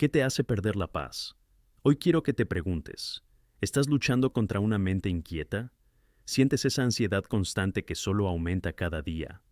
¿Qué te hace perder la paz? Hoy quiero que te preguntes, ¿estás luchando contra una mente inquieta? ¿Sientes esa ansiedad constante que solo aumenta cada día?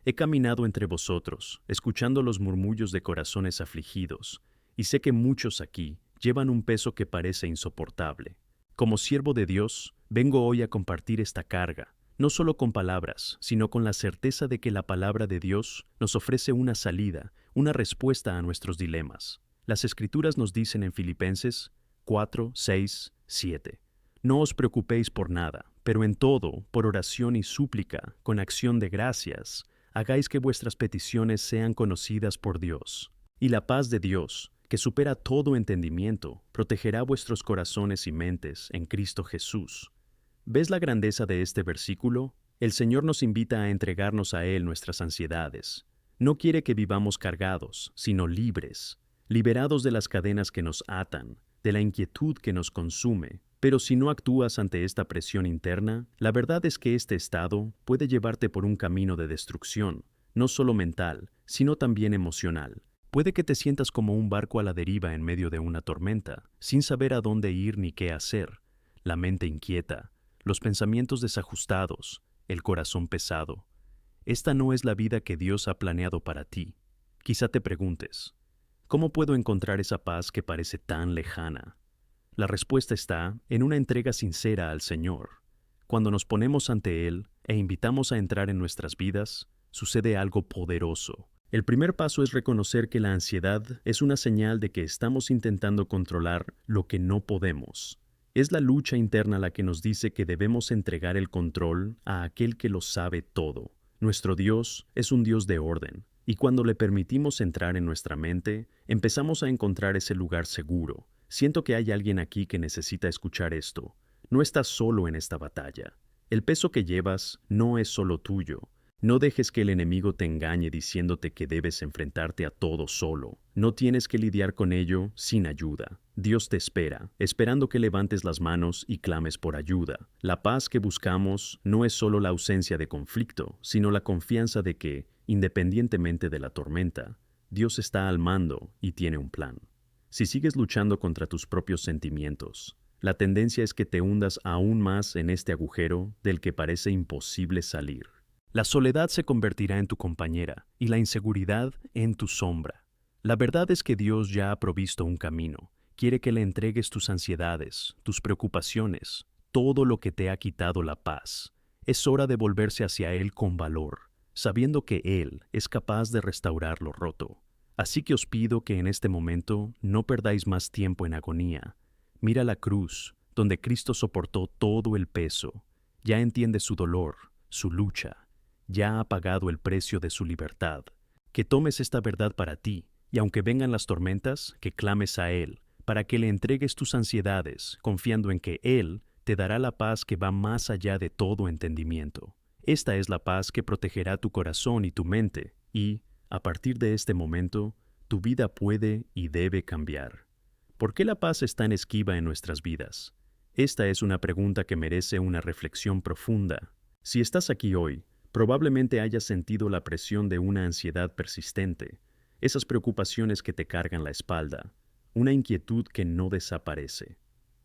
He caminado entre vosotros, escuchando los murmullos de corazones afligidos, y sé que muchos aquí llevan un peso que parece insoportable. Como siervo de Dios, vengo hoy a compartir esta carga, no solo con palabras, sino con la certeza de que la palabra de Dios nos ofrece una salida, una respuesta a nuestros dilemas. Las Escrituras nos dicen en Filipenses 4, 6, 7. No os preocupéis por nada, pero en todo, por oración y súplica, con acción de gracias, hagáis que vuestras peticiones sean conocidas por Dios. Y la paz de Dios, que supera todo entendimiento, protegerá vuestros corazones y mentes en Cristo Jesús. ¿Ves la grandeza de este versículo? El Señor nos invita a entregarnos a Él nuestras ansiedades. No quiere que vivamos cargados, sino libres, liberados de las cadenas que nos atan, de la inquietud que nos consume. Pero si no actúas ante esta presión interna, la verdad es que este estado puede llevarte por un camino de destrucción, no solo mental, sino también emocional. Puede que te sientas como un barco a la deriva en medio de una tormenta, sin saber a dónde ir ni qué hacer. La mente inquieta, los pensamientos desajustados, el corazón pesado. Esta no es la vida que Dios ha planeado para ti. Quizá te preguntes, ¿cómo puedo encontrar esa paz que parece tan lejana? La respuesta está en una entrega sincera al Señor. Cuando nos ponemos ante Él e invitamos a entrar en nuestras vidas, sucede algo poderoso. El primer paso es reconocer que la ansiedad es una señal de que estamos intentando controlar lo que no podemos. Es la lucha interna la que nos dice que debemos entregar el control a aquel que lo sabe todo. Nuestro Dios es un Dios de orden, y cuando le permitimos entrar en nuestra mente, empezamos a encontrar ese lugar seguro. Siento que hay alguien aquí que necesita escuchar esto. No estás solo en esta batalla. El peso que llevas no es solo tuyo. No dejes que el enemigo te engañe diciéndote que debes enfrentarte a todo solo. No tienes que lidiar con ello sin ayuda. Dios te espera, esperando que levantes las manos y clames por ayuda. La paz que buscamos no es solo la ausencia de conflicto, sino la confianza de que, independientemente de la tormenta, Dios está al mando y tiene un plan. Si sigues luchando contra tus propios sentimientos, la tendencia es que te hundas aún más en este agujero del que parece imposible salir. La soledad se convertirá en tu compañera y la inseguridad en tu sombra. La verdad es que Dios ya ha provisto un camino. Quiere que le entregues tus ansiedades, tus preocupaciones, todo lo que te ha quitado la paz. Es hora de volverse hacia Él con valor, sabiendo que Él es capaz de restaurar lo roto. Así que os pido que en este momento no perdáis más tiempo en agonía. Mira la cruz, donde Cristo soportó todo el peso. Ya entiende su dolor, su lucha. Ya ha pagado el precio de su libertad. Que tomes esta verdad para ti, y aunque vengan las tormentas, que clames a Él, para que le entregues tus ansiedades, confiando en que Él te dará la paz que va más allá de todo entendimiento. Esta es la paz que protegerá tu corazón y tu mente, y, a partir de este momento, tu vida puede y debe cambiar. ¿Por qué la paz es tan esquiva en nuestras vidas? Esta es una pregunta que merece una reflexión profunda. Si estás aquí hoy, probablemente hayas sentido la presión de una ansiedad persistente, esas preocupaciones que te cargan la espalda, una inquietud que no desaparece.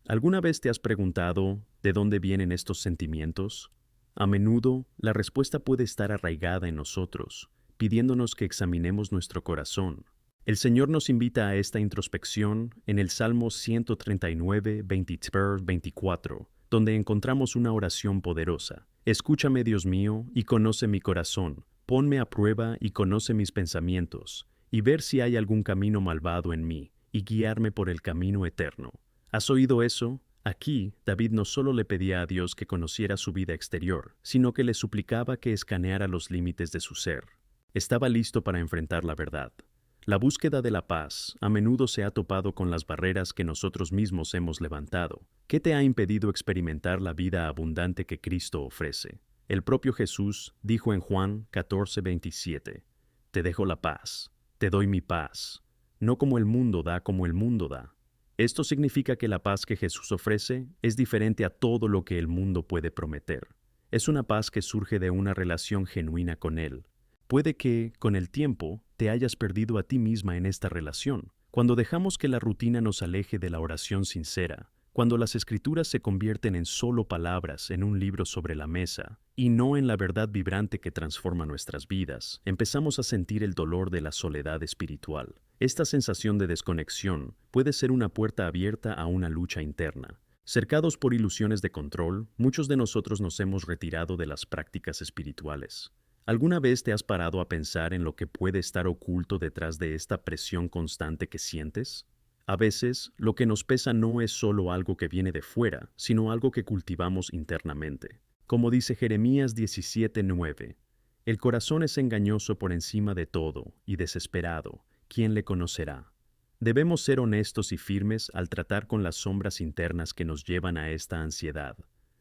¿Alguna vez te has preguntado de dónde vienen estos sentimientos? A menudo, la respuesta puede estar arraigada en nosotros, pidiéndonos que examinemos nuestro corazón. El Señor nos invita a esta introspección en el Salmo 139, 23-24, donde encontramos una oración poderosa. Escúchame, Dios mío, y conoce mi corazón. Ponme a prueba y conoce mis pensamientos, y ver si hay algún camino malvado en mí, y guiarme por el camino eterno. ¿Has oído eso? Aquí, David no solo le pedía a Dios que conociera su vida exterior, sino que le suplicaba que escaneara los límites de su ser. Estaba listo para enfrentar la verdad. La búsqueda de la paz a menudo se ha topado con las barreras que nosotros mismos hemos levantado. ¿Qué te ha impedido experimentar la vida abundante que Cristo ofrece? El propio Jesús dijo en Juan 14:27, Te dejo la paz, te doy mi paz, no como el mundo da, como el mundo da. Esto significa que la paz que Jesús ofrece es diferente a todo lo que el mundo puede prometer. Es una paz que surge de una relación genuina con Él. Puede que, con el tiempo, te hayas perdido a ti misma en esta relación, Cuando dejamos que la rutina nos aleje de la oración sincera, cuando las escrituras se convierten en solo palabras en un libro sobre la mesa y no en la verdad vibrante que transforma nuestras vidas, empezamos a sentir el dolor de la soledad espiritual. Esta sensación de desconexión puede ser una puerta abierta a una lucha interna. Cercados por ilusiones de control, muchos de nosotros nos hemos retirado de las prácticas espirituales. ¿Alguna vez te has parado a pensar en lo que puede estar oculto detrás de esta presión constante que sientes? A veces, lo que nos pesa no es solo algo que viene de fuera, sino algo que cultivamos internamente. Como dice Jeremías 17:9, el corazón es engañoso por encima de todo y desesperado. ¿Quién le conocerá? Debemos ser honestos y firmes al tratar con las sombras internas que nos llevan a esta ansiedad.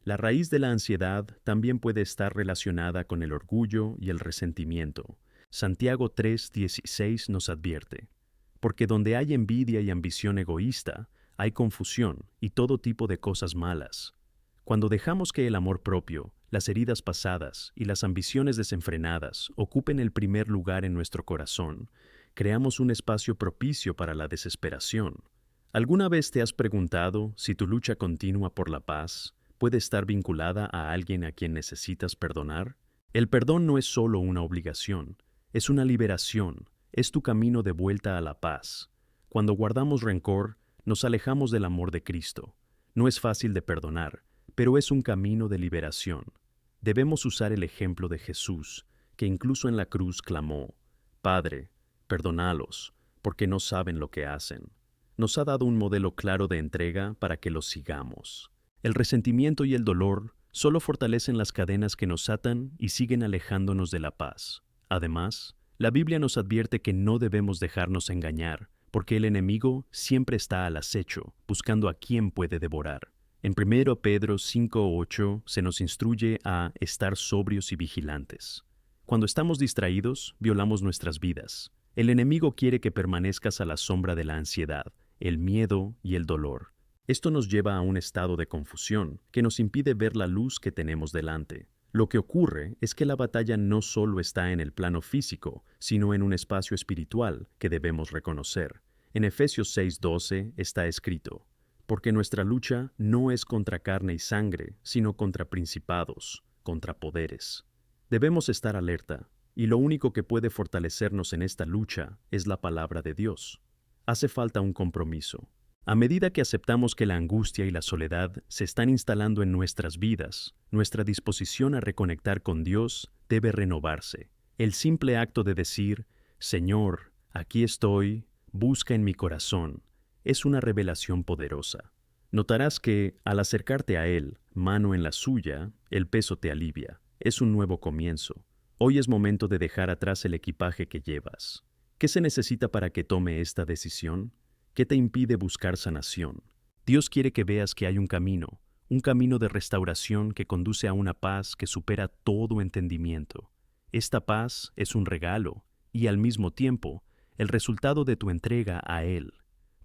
La raíz de la ansiedad también puede estar relacionada con el orgullo y el resentimiento. Santiago 3:16 nos advierte: porque donde hay envidia y ambición egoísta, hay confusión y todo tipo de cosas malas. Cuando dejamos que el amor propio, las heridas pasadas y las ambiciones desenfrenadas ocupen el primer lugar en nuestro corazón, creamos un espacio propicio para la desesperación. ¿Alguna vez te has preguntado si tu lucha continua por la paz puede estar vinculada a alguien a quien necesitas perdonar? El perdón no es solo una obligación, es una liberación. Es tu camino de vuelta a la paz. Cuando guardamos rencor, nos alejamos del amor de Cristo. No es fácil de perdonar, pero es un camino de liberación. Debemos usar el ejemplo de Jesús, que incluso en la cruz clamó: Padre, perdónalos, porque no saben lo que hacen. Nos ha dado un modelo claro de entrega para que lo sigamos. El resentimiento y el dolor solo fortalecen las cadenas que nos atan y siguen alejándonos de la paz. Además, la Biblia nos advierte que no debemos dejarnos engañar, porque el enemigo siempre está al acecho, buscando a quien puede devorar. En 1 Pedro 5:8 se nos instruye a estar sobrios y vigilantes. Cuando estamos distraídos, violamos nuestras vidas. El enemigo quiere que permanezcas a la sombra de la ansiedad, el miedo y el dolor. Esto nos lleva a un estado de confusión que nos impide ver la luz que tenemos delante. Lo que ocurre es que la batalla no solo está en el plano físico, sino en un espacio espiritual que debemos reconocer. En Efesios 6:12 está escrito: porque nuestra lucha no es contra carne y sangre, sino contra principados, contra poderes. Debemos estar alerta, y lo único que puede fortalecernos en esta lucha es la palabra de Dios. Hace falta un compromiso. A medida que aceptamos que la angustia y la soledad se están instalando en nuestras vidas, nuestra disposición a reconectar con Dios debe renovarse. El simple acto de decir: Señor, aquí estoy, busca en mi corazón, es una revelación poderosa. Notarás que, al acercarte a Él, mano en la suya, el peso te alivia. Es un nuevo comienzo. Hoy es momento de dejar atrás el equipaje que llevas. ¿Qué se necesita para que tome esta decisión? ¿Qué te impide buscar sanación? Dios quiere que veas que hay un camino de restauración que conduce a una paz que supera todo entendimiento. Esta paz es un regalo y, al mismo tiempo, el resultado de tu entrega a Él.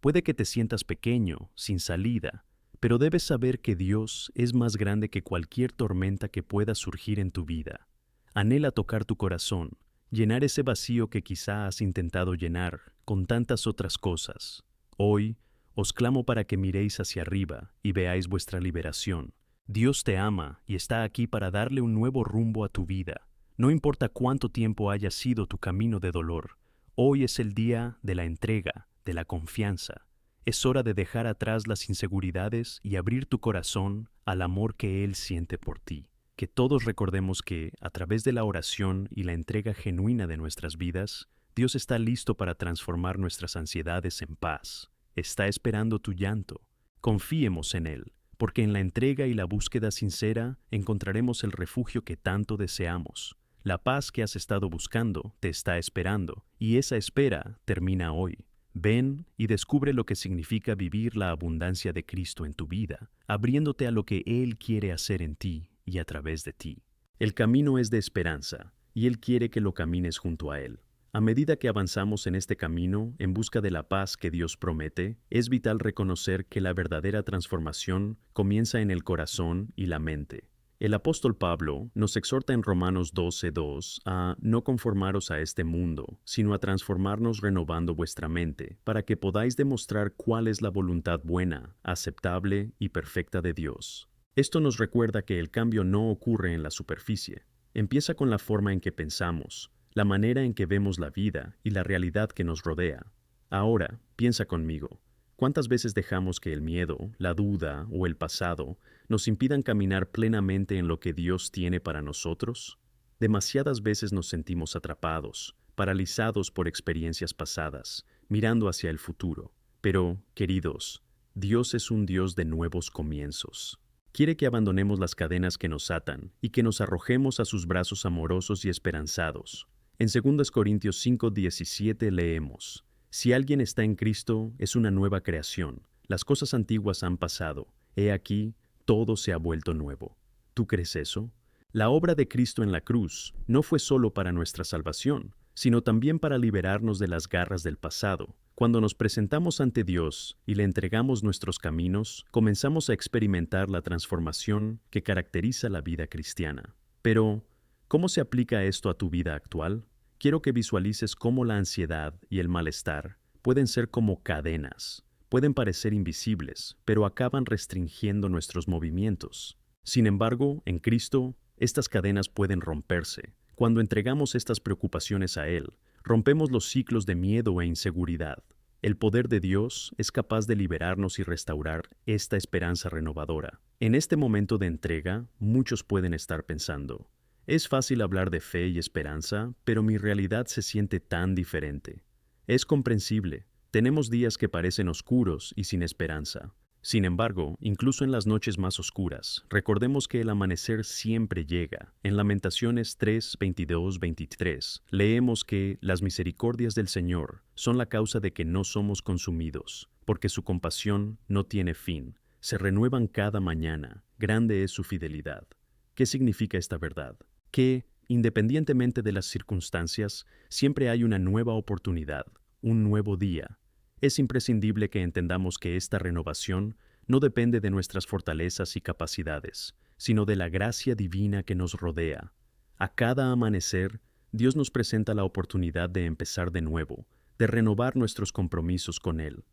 Puede que te sientas pequeño, sin salida, pero debes saber que Dios es más grande que cualquier tormenta que pueda surgir en tu vida. Anhela tocar tu corazón, llenar ese vacío que quizá has intentado llenar con tantas otras cosas. Hoy os clamo para que miréis hacia arriba y veáis vuestra liberación. Dios te ama y está aquí para darle un nuevo rumbo a tu vida. No importa cuánto tiempo haya sido tu camino de dolor, hoy es el día de la entrega, de la confianza. Es hora de dejar atrás las inseguridades y abrir tu corazón al amor que Él siente por ti. Que todos recordemos que, a través de la oración y la entrega genuina de nuestras vidas, Dios está listo para transformar nuestras ansiedades en paz. Está esperando tu llanto. Confiemos en Él, porque en la entrega y la búsqueda sincera encontraremos el refugio que tanto deseamos. La paz que has estado buscando te está esperando, y esa espera termina hoy. Ven y descubre lo que significa vivir la abundancia de Cristo en tu vida, abriéndote a lo que Él quiere hacer en ti y a través de ti. El camino es de esperanza, y Él quiere que lo camines junto a Él. A medida que avanzamos en este camino en busca de la paz que Dios promete, es vital reconocer que la verdadera transformación comienza en el corazón y la mente. El apóstol Pablo nos exhorta en Romanos 12:2 a no conformaros a este mundo, sino a transformarnos renovando vuestra mente, para que podáis demostrar cuál es la voluntad buena, aceptable y perfecta de Dios. Esto nos recuerda que el cambio no ocurre en la superficie. Empieza con la forma en que pensamos, la manera en que vemos la vida y la realidad que nos rodea. Ahora, piensa conmigo. ¿Cuántas veces dejamos que el miedo, la duda o el pasado nos impidan caminar plenamente en lo que Dios tiene para nosotros? Demasiadas veces nos sentimos atrapados, paralizados por experiencias pasadas, mirando hacia el futuro. Pero, queridos, Dios es un Dios de nuevos comienzos. Quiere que abandonemos las cadenas que nos atan y que nos arrojemos a sus brazos amorosos y esperanzados. En 2 Corintios 5:17 leemos: Si alguien está en Cristo, es una nueva creación. Las cosas antiguas han pasado. He aquí, todo se ha vuelto nuevo. ¿Tú crees eso? La obra de Cristo en la cruz no fue solo para nuestra salvación, sino también para liberarnos de las garras del pasado. Cuando nos presentamos ante Dios y le entregamos nuestros caminos, comenzamos a experimentar la transformación que caracteriza la vida cristiana. Pero, ¿cómo se aplica esto a tu vida actual? Quiero que visualices cómo la ansiedad y el malestar pueden ser como cadenas. Pueden parecer invisibles, pero acaban restringiendo nuestros movimientos. Sin embargo, en Cristo, estas cadenas pueden romperse. Cuando entregamos estas preocupaciones a Él, rompemos los ciclos de miedo e inseguridad. El poder de Dios es capaz de liberarnos y restaurar esta esperanza renovadora. En este momento de entrega, muchos pueden estar pensando: es fácil hablar de fe y esperanza, pero mi realidad se siente tan diferente. Es comprensible. Tenemos días que parecen oscuros y sin esperanza. Sin embargo, incluso en las noches más oscuras, recordemos que el amanecer siempre llega. En Lamentaciones 3:22-23, leemos que las misericordias del Señor son la causa de que no somos consumidos, porque su compasión no tiene fin. Se renuevan cada mañana. Grande es su fidelidad. ¿Qué significa esta verdad? Que, independientemente de las circunstancias, siempre hay una nueva oportunidad, un nuevo día. Es imprescindible que entendamos que esta renovación no depende de nuestras fortalezas y capacidades, sino de la gracia divina que nos rodea. A cada amanecer, Dios nos presenta la oportunidad de empezar de nuevo, de renovar nuestros compromisos con Él.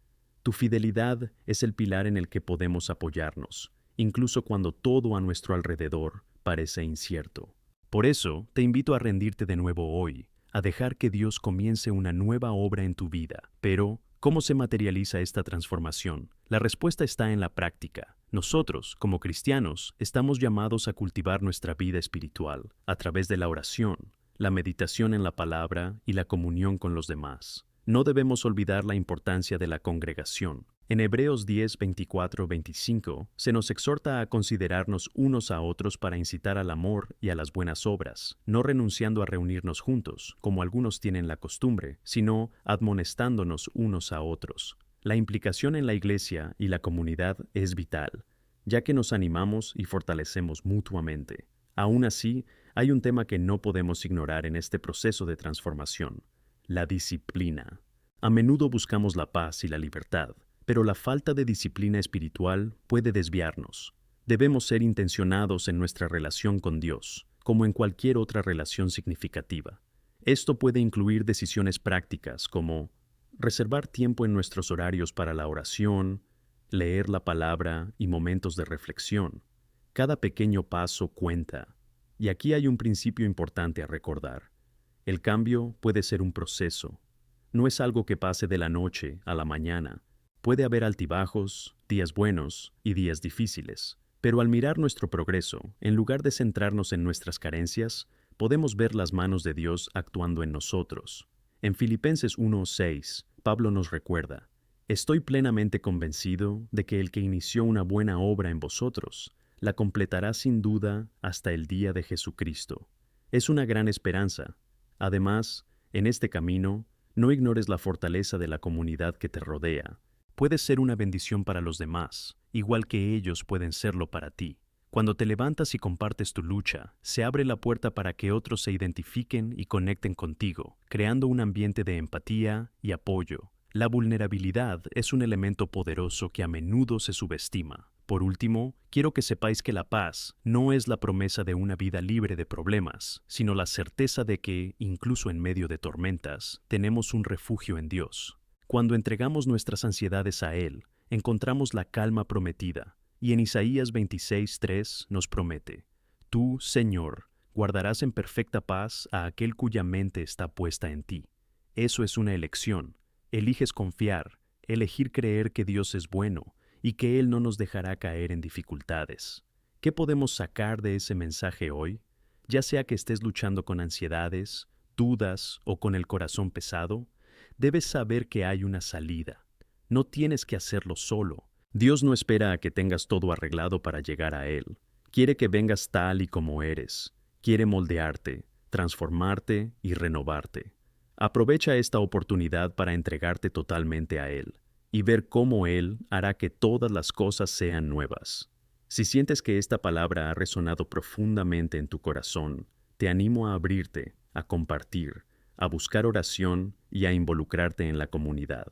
Tu fidelidad es el pilar en el que podemos apoyarnos, incluso cuando todo a nuestro alrededor parece incierto. Por eso, te invito a rendirte de nuevo hoy, a dejar que Dios comience una nueva obra en tu vida. Pero, ¿cómo se materializa esta transformación? La respuesta está en la práctica. Nosotros, como cristianos, estamos llamados a cultivar nuestra vida espiritual a través de la oración, la meditación en la palabra y la comunión con los demás. No debemos olvidar la importancia de la congregación. En Hebreos 10:24-25 se nos exhorta a considerarnos unos a otros para incitar al amor y a las buenas obras, no renunciando a reunirnos juntos, como algunos tienen la costumbre, sino admonestándonos unos a otros. La implicación en la iglesia y la comunidad es vital, ya que nos animamos y fortalecemos mutuamente. Aún así, hay un tema que no podemos ignorar en este proceso de transformación: la disciplina. A menudo buscamos la paz y la libertad, pero la falta de disciplina espiritual puede desviarnos. Debemos ser intencionados en nuestra relación con Dios, como en cualquier otra relación significativa. Esto puede incluir decisiones prácticas como reservar tiempo en nuestros horarios para la oración, leer la palabra y momentos de reflexión. Cada pequeño paso cuenta. Y aquí hay un principio importante a recordar. El cambio puede ser un proceso. No es algo que pase de la noche a la mañana. Puede haber altibajos, días buenos y días difíciles, pero al mirar nuestro progreso, en lugar de centrarnos en nuestras carencias, podemos ver las manos de Dios actuando en nosotros. En Filipenses 1:6, Pablo nos recuerda: estoy plenamente convencido de que el que inició una buena obra en vosotros, la completará sin duda hasta el día de Jesucristo. Es una gran esperanza. Además, en este camino, no ignores la fortaleza de la comunidad que te rodea. Puedes ser una bendición para los demás, igual que ellos pueden serlo para ti. Cuando te levantas y compartes tu lucha, se abre la puerta para que otros se identifiquen y conecten contigo, creando un ambiente de empatía y apoyo. La vulnerabilidad es un elemento poderoso que a menudo se subestima. Por último, quiero que sepáis que la paz no es la promesa de una vida libre de problemas, sino la certeza de que, incluso en medio de tormentas, tenemos un refugio en Dios. Cuando entregamos nuestras ansiedades a Él, encontramos la calma prometida, y en Isaías 26:3 nos promete: Tú, Señor, guardarás en perfecta paz a aquel cuya mente está puesta en ti. Eso es una elección. Eliges confiar, elegir creer que Dios es bueno y que Él no nos dejará caer en dificultades. ¿Qué podemos sacar de ese mensaje hoy? Ya sea que estés luchando con ansiedades, dudas o con el corazón pesado, debes saber que hay una salida. No tienes que hacerlo solo. Dios no espera a que tengas todo arreglado para llegar a Él. Quiere que vengas tal y como eres. Quiere moldearte, transformarte y renovarte. Aprovecha esta oportunidad para entregarte totalmente a Él y ver cómo Él hará que todas las cosas sean nuevas. Si sientes que esta palabra ha resonado profundamente en tu corazón, te animo a abrirte, a compartir, a buscar oración y a involucrarte en la comunidad.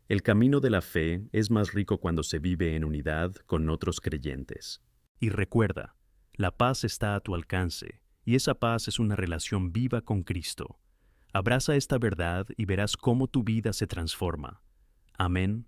El camino de la fe es más rico cuando se vive en unidad con otros creyentes. Y recuerda, la paz está a tu alcance, y esa paz es una relación viva con Cristo. Abraza esta verdad y verás cómo tu vida se transforma. Amén.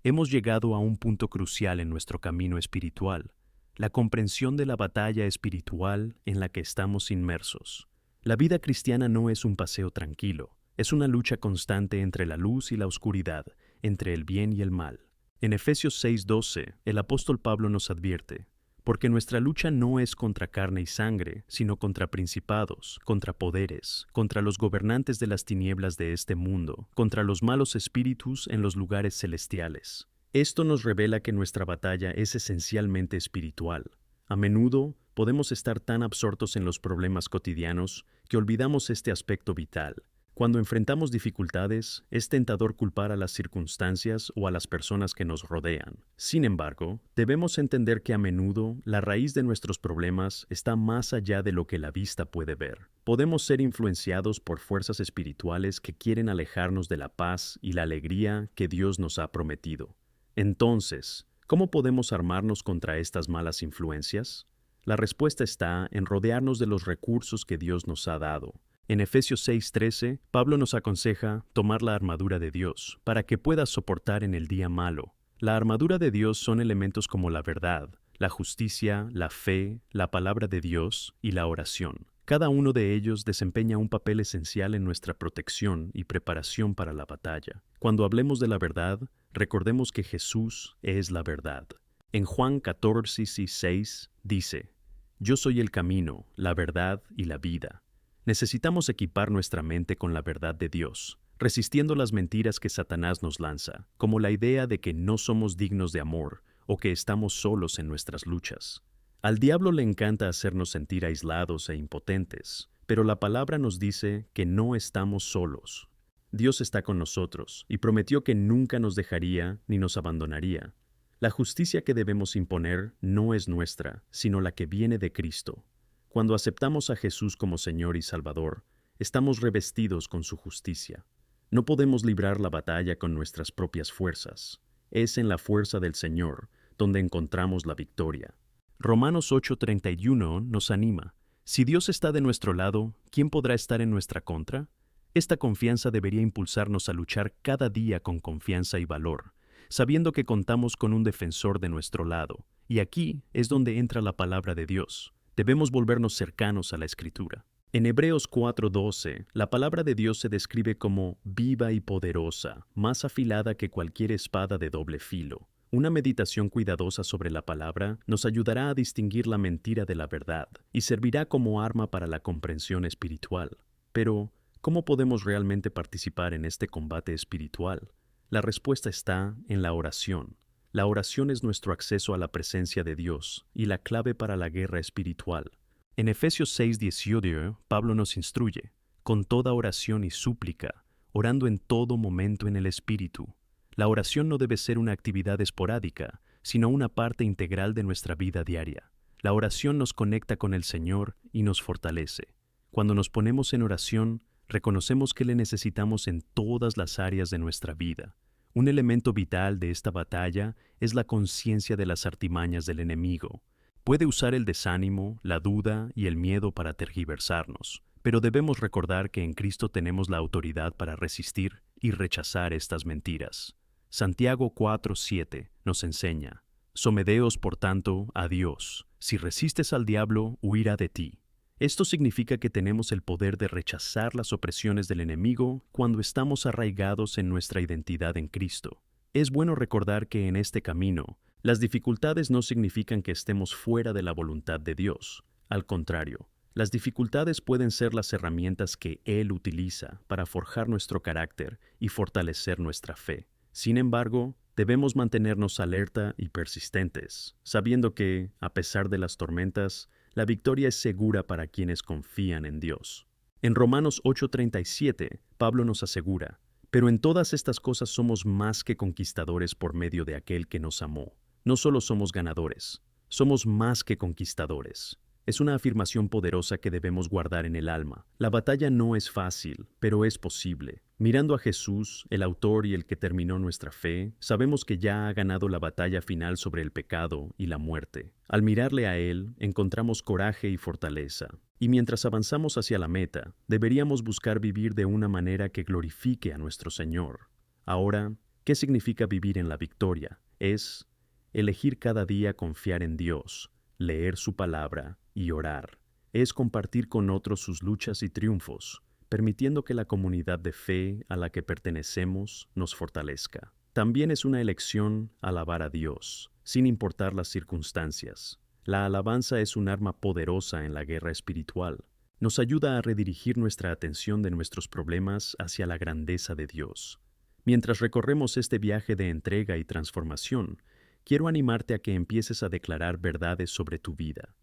Hemos llegado a un punto crucial en nuestro camino espiritual, la comprensión de la batalla espiritual en la que estamos inmersos. La vida cristiana no es un paseo tranquilo, es una lucha constante entre la luz y la oscuridad, entre el bien y el mal. En Efesios 6:12, el apóstol Pablo nos advierte: porque nuestra lucha no es contra carne y sangre, sino contra principados, contra poderes, contra los gobernantes de las tinieblas de este mundo, contra los malos espíritus en los lugares celestiales. Esto nos revela que nuestra batalla es esencialmente espiritual. A menudo podemos estar tan absortos en los problemas cotidianos que olvidamos este aspecto vital. Cuando enfrentamos dificultades, es tentador culpar a las circunstancias o a las personas que nos rodean. Sin embargo, debemos entender que a menudo la raíz de nuestros problemas está más allá de lo que la vista puede ver. Podemos ser influenciados por fuerzas espirituales que quieren alejarnos de la paz y la alegría que Dios nos ha prometido. Entonces, ¿cómo podemos armarnos contra estas malas influencias? La respuesta está en rodearnos de los recursos que Dios nos ha dado. En Efesios 6:13, Pablo nos aconseja tomar la armadura de Dios para que puedas soportar en el día malo. La armadura de Dios son elementos como la verdad, la justicia, la fe, la palabra de Dios y la oración. Cada uno de ellos desempeña un papel esencial en nuestra protección y preparación para la batalla. Cuando hablemos de la verdad, recordemos que Jesús es la verdad. En Juan 14:6 dice: Yo soy el camino, la verdad y la vida. Necesitamos equipar nuestra mente con la verdad de Dios, resistiendo las mentiras que Satanás nos lanza, como la idea de que no somos dignos de amor o que estamos solos en nuestras luchas. Al diablo le encanta hacernos sentir aislados e impotentes, pero la palabra nos dice que no estamos solos. Dios está con nosotros y prometió que nunca nos dejaría ni nos abandonaría. La justicia que debemos imponer no es nuestra, sino la que viene de Cristo. Cuando aceptamos a Jesús como Señor y Salvador, estamos revestidos con su justicia. No podemos librar la batalla con nuestras propias fuerzas. Es en la fuerza del Señor donde encontramos la victoria. Romanos 8:31 nos anima: si Dios está de nuestro lado, ¿quién podrá estar en nuestra contra? Esta confianza debería impulsarnos a luchar cada día con confianza y valor, sabiendo que contamos con un defensor de nuestro lado. Y aquí es donde entra la palabra de Dios. Debemos volvernos cercanos a la Escritura. En Hebreos 4:12, la palabra de Dios se describe como viva y poderosa, más afilada que cualquier espada de doble filo. Una meditación cuidadosa sobre la palabra nos ayudará a distinguir la mentira de la verdad y servirá como arma para la comprensión espiritual. Pero, ¿cómo podemos realmente participar en este combate espiritual? La respuesta está en la oración. La oración es nuestro acceso a la presencia de Dios y la clave para la guerra espiritual. En Efesios 6:18, Pablo nos instruye: con toda oración y súplica, orando en todo momento en el Espíritu. La oración no debe ser una actividad esporádica, sino una parte integral de nuestra vida diaria. La oración nos conecta con el Señor y nos fortalece. Cuando nos ponemos en oración, reconocemos que le necesitamos en todas las áreas de nuestra vida. Un elemento vital de esta batalla es la conciencia de las artimañas del enemigo. Puede usar el desánimo, la duda y el miedo para tergiversarnos, pero debemos recordar que en Cristo tenemos la autoridad para resistir y rechazar estas mentiras. Santiago 4:7 nos enseña: Somedeos, por tanto, a Dios. Si resistes al diablo, huirá de ti. Esto significa que tenemos el poder de rechazar las opresiones del enemigo cuando estamos arraigados en nuestra identidad en Cristo. Es bueno recordar que en este camino, las dificultades no significan que estemos fuera de la voluntad de Dios. Al contrario, las dificultades pueden ser las herramientas que Él utiliza para forjar nuestro carácter y fortalecer nuestra fe. Sin embargo, debemos mantenernos alerta y persistentes, sabiendo que, a pesar de las tormentas, la victoria es segura para quienes confían en Dios. En Romanos 8:37, Pablo nos asegura: pero en todas estas cosas somos más que conquistadores por medio de aquel que nos amó. No solo somos ganadores, somos más que conquistadores. Es una afirmación poderosa que debemos guardar en el alma. La batalla no es fácil, pero es posible. Mirando a Jesús, el autor y el que terminó nuestra fe, sabemos que ya ha ganado la batalla final sobre el pecado y la muerte. Al mirarle a Él, encontramos coraje y fortaleza. Y mientras avanzamos hacia la meta, deberíamos buscar vivir de una manera que glorifique a nuestro Señor. Ahora, ¿qué significa vivir en la victoria? Es elegir cada día confiar en Dios, leer su palabra y orar. Es compartir con otros sus luchas y triunfos, permitiendo que la comunidad de fe a la que pertenecemos nos fortalezca. También es una elección alabar a Dios, sin importar las circunstancias. La alabanza es un arma poderosa en la guerra espiritual. Nos ayuda a redirigir nuestra atención de nuestros problemas hacia la grandeza de Dios. Mientras recorremos este viaje de entrega y transformación, quiero animarte a que empieces a declarar verdades sobre tu vida.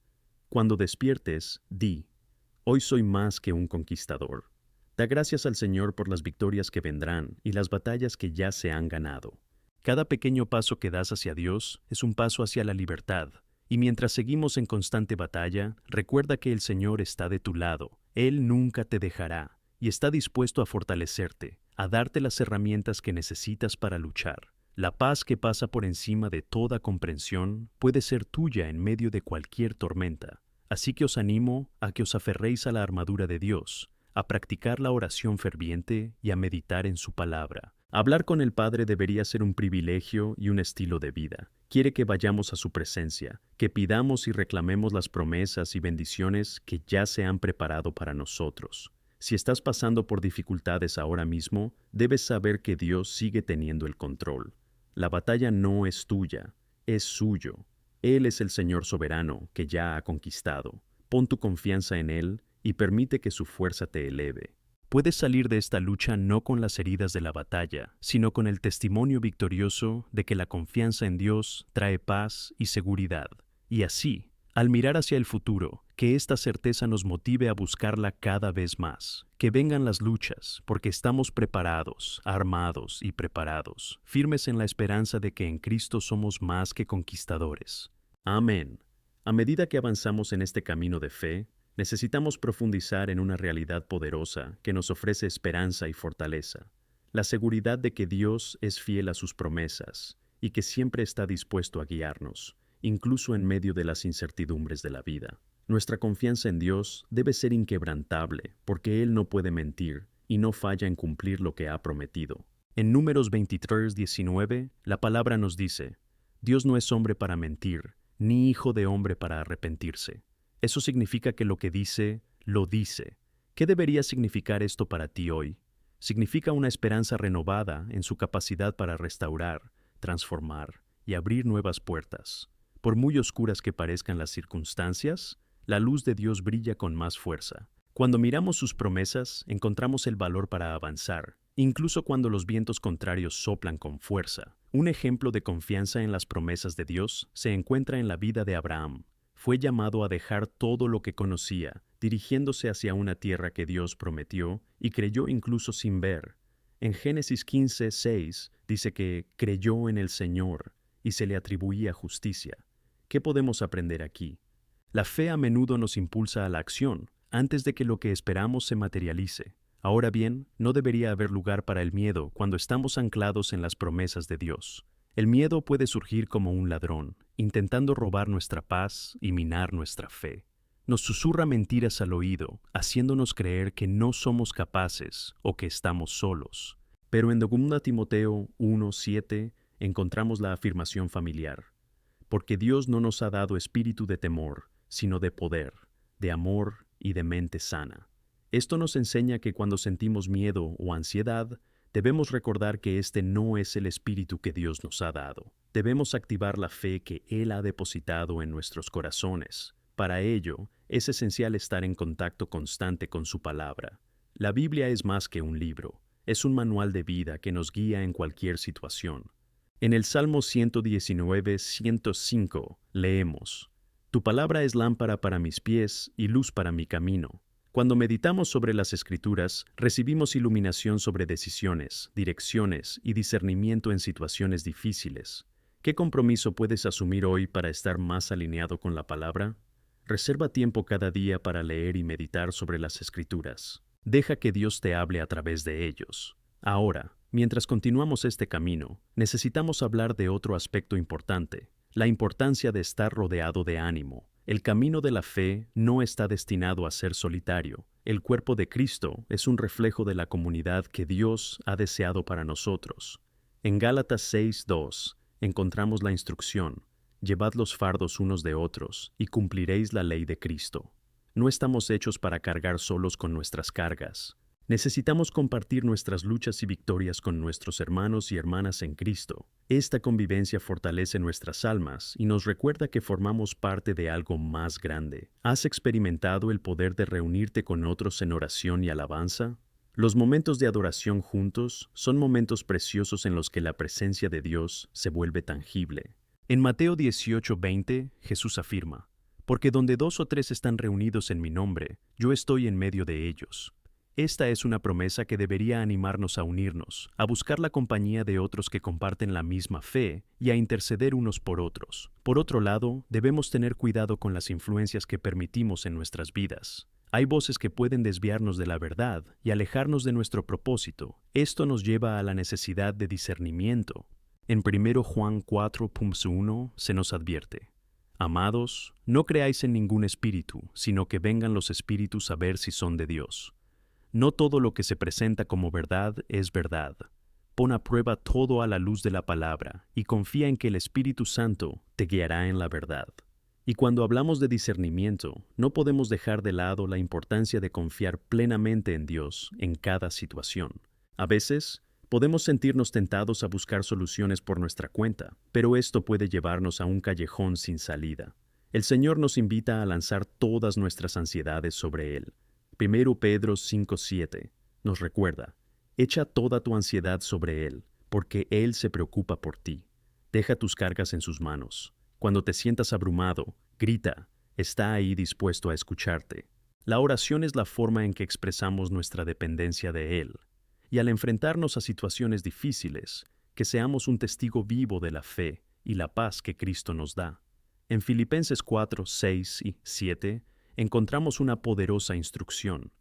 Cuando despiertes, di: hoy soy más que un conquistador. Da gracias al Señor por las victorias que vendrán y las batallas que ya se han ganado. Cada pequeño paso que das hacia Dios es un paso hacia la libertad. Y mientras seguimos en constante batalla, recuerda que el Señor está de tu lado. Él nunca te dejará y está dispuesto a fortalecerte, a darte las herramientas que necesitas para luchar. La paz que pasa por encima de toda comprensión puede ser tuya en medio de cualquier tormenta. Así que os animo a que os aferréis a la armadura de Dios, a practicar la oración ferviente y a meditar en su palabra. Hablar con el Padre debería ser un privilegio y un estilo de vida. Quiere que vayamos a su presencia, que pidamos y reclamemos las promesas y bendiciones que ya se han preparado para nosotros. Si estás pasando por dificultades ahora mismo, debes saber que Dios sigue teniendo el control. La batalla no es tuya, es suyo. Él es el Señor soberano que ya ha conquistado. Pon tu confianza en Él y permite que su fuerza te eleve. Puedes salir de esta lucha no con las heridas de la batalla, sino con el testimonio victorioso de que la confianza en Dios trae paz y seguridad. Y así, al mirar hacia el futuro, que esta certeza nos motive a buscarla cada vez más. Que vengan las luchas, porque estamos preparados, armados y preparados, firmes en la esperanza de que en Cristo somos más que conquistadores. Amén. A medida que avanzamos en este camino de fe, necesitamos profundizar en una realidad poderosa que nos ofrece esperanza y fortaleza. La seguridad de que Dios es fiel a sus promesas y que siempre está dispuesto a guiarnos, incluso en medio de las incertidumbres de la vida. Nuestra confianza en Dios debe ser inquebrantable, porque Él no puede mentir y no falla en cumplir lo que ha prometido. En Números 23:19, la palabra nos dice: Dios no es hombre para mentir, ni hijo de hombre para arrepentirse. Eso significa que lo que dice, lo dice. ¿Qué debería significar esto para ti hoy? Significa una esperanza renovada en su capacidad para restaurar, transformar y abrir nuevas puertas. Por muy oscuras que parezcan las circunstancias, la luz de Dios brilla con más fuerza. Cuando miramos sus promesas, encontramos el valor para avanzar, incluso cuando los vientos contrarios soplan con fuerza. Un ejemplo de confianza en las promesas de Dios se encuentra en la vida de Abraham. Fue llamado a dejar todo lo que conocía, dirigiéndose hacia una tierra que Dios prometió, y creyó incluso sin ver. En Génesis 15:6 dice que creyó en el Señor y se le atribuía justicia. ¿Qué podemos aprender aquí? La fe a menudo nos impulsa a la acción, antes de que lo que esperamos se materialice. Ahora bien, no debería haber lugar para el miedo cuando estamos anclados en las promesas de Dios. El miedo puede surgir como un ladrón, intentando robar nuestra paz y minar nuestra fe. Nos susurra mentiras al oído, haciéndonos creer que no somos capaces o que estamos solos. Pero en 2 Timoteo 1:7 encontramos la afirmación familiar. Porque Dios no nos ha dado espíritu de temor, sino de poder, de amor y de mente sana. Esto nos enseña que cuando sentimos miedo o ansiedad, debemos recordar que este no es el espíritu que Dios nos ha dado. Debemos activar la fe que Él ha depositado en nuestros corazones. Para ello, es esencial estar en contacto constante con su palabra. La Biblia es más que un libro, es un manual de vida que nos guía en cualquier situación. En el Salmo 119:105 leemos: Tu palabra es lámpara para mis pies y luz para mi camino. Cuando meditamos sobre las Escrituras, recibimos iluminación sobre decisiones, direcciones y discernimiento en situaciones difíciles. ¿Qué compromiso puedes asumir hoy para estar más alineado con la palabra? Reserva tiempo cada día para leer y meditar sobre las Escrituras. Deja que Dios te hable a través de ellos. Ahora, mientras continuamos este camino, necesitamos hablar de otro aspecto importante: la importancia de estar rodeado de ánimo. El camino de la fe no está destinado a ser solitario. El cuerpo de Cristo es un reflejo de la comunidad que Dios ha deseado para nosotros. En Gálatas 6:2 encontramos la instrucción: llevad los fardos unos de otros y cumpliréis la ley de Cristo. No estamos hechos para cargar solos con nuestras cargas. Necesitamos compartir nuestras luchas y victorias con nuestros hermanos y hermanas en Cristo. Esta convivencia fortalece nuestras almas y nos recuerda que formamos parte de algo más grande. ¿Has experimentado el poder de reunirte con otros en oración y alabanza? Los momentos de adoración juntos son momentos preciosos en los que la presencia de Dios se vuelve tangible. En Mateo 18:20, Jesús afirma: Porque donde 2 o 3 están reunidos en mi nombre, yo estoy en medio de ellos. Esta es una promesa que debería animarnos a unirnos, a buscar la compañía de otros que comparten la misma fe y a interceder unos por otros. Por otro lado, debemos tener cuidado con las influencias que permitimos en nuestras vidas. Hay voces que pueden desviarnos de la verdad y alejarnos de nuestro propósito. Esto nos lleva a la necesidad de discernimiento. En 1 Juan 4:1 se nos advierte: Amados, no creáis en ningún espíritu, sino que vengan los espíritus a ver si son de Dios. No todo lo que se presenta como verdad es verdad. Pon a prueba todo a la luz de la palabra y confía en que el Espíritu Santo te guiará en la verdad. Y cuando hablamos de discernimiento, no podemos dejar de lado la importancia de confiar plenamente en Dios en cada situación. A veces, podemos sentirnos tentados a buscar soluciones por nuestra cuenta, pero esto puede llevarnos a un callejón sin salida. El Señor nos invita a lanzar todas nuestras ansiedades sobre Él. 1 Pedro 5:7 nos recuerda: echa toda tu ansiedad sobre Él, porque Él se preocupa por ti. Deja tus cargas en sus manos. Cuando te sientas abrumado, grita, está ahí dispuesto a escucharte. La oración es la forma en que expresamos nuestra dependencia de Él. Y al enfrentarnos a situaciones difíciles, que seamos un testigo vivo de la fe y la paz que Cristo nos da. En Filipenses 4:6 y 7 encontramos una poderosa instrucción: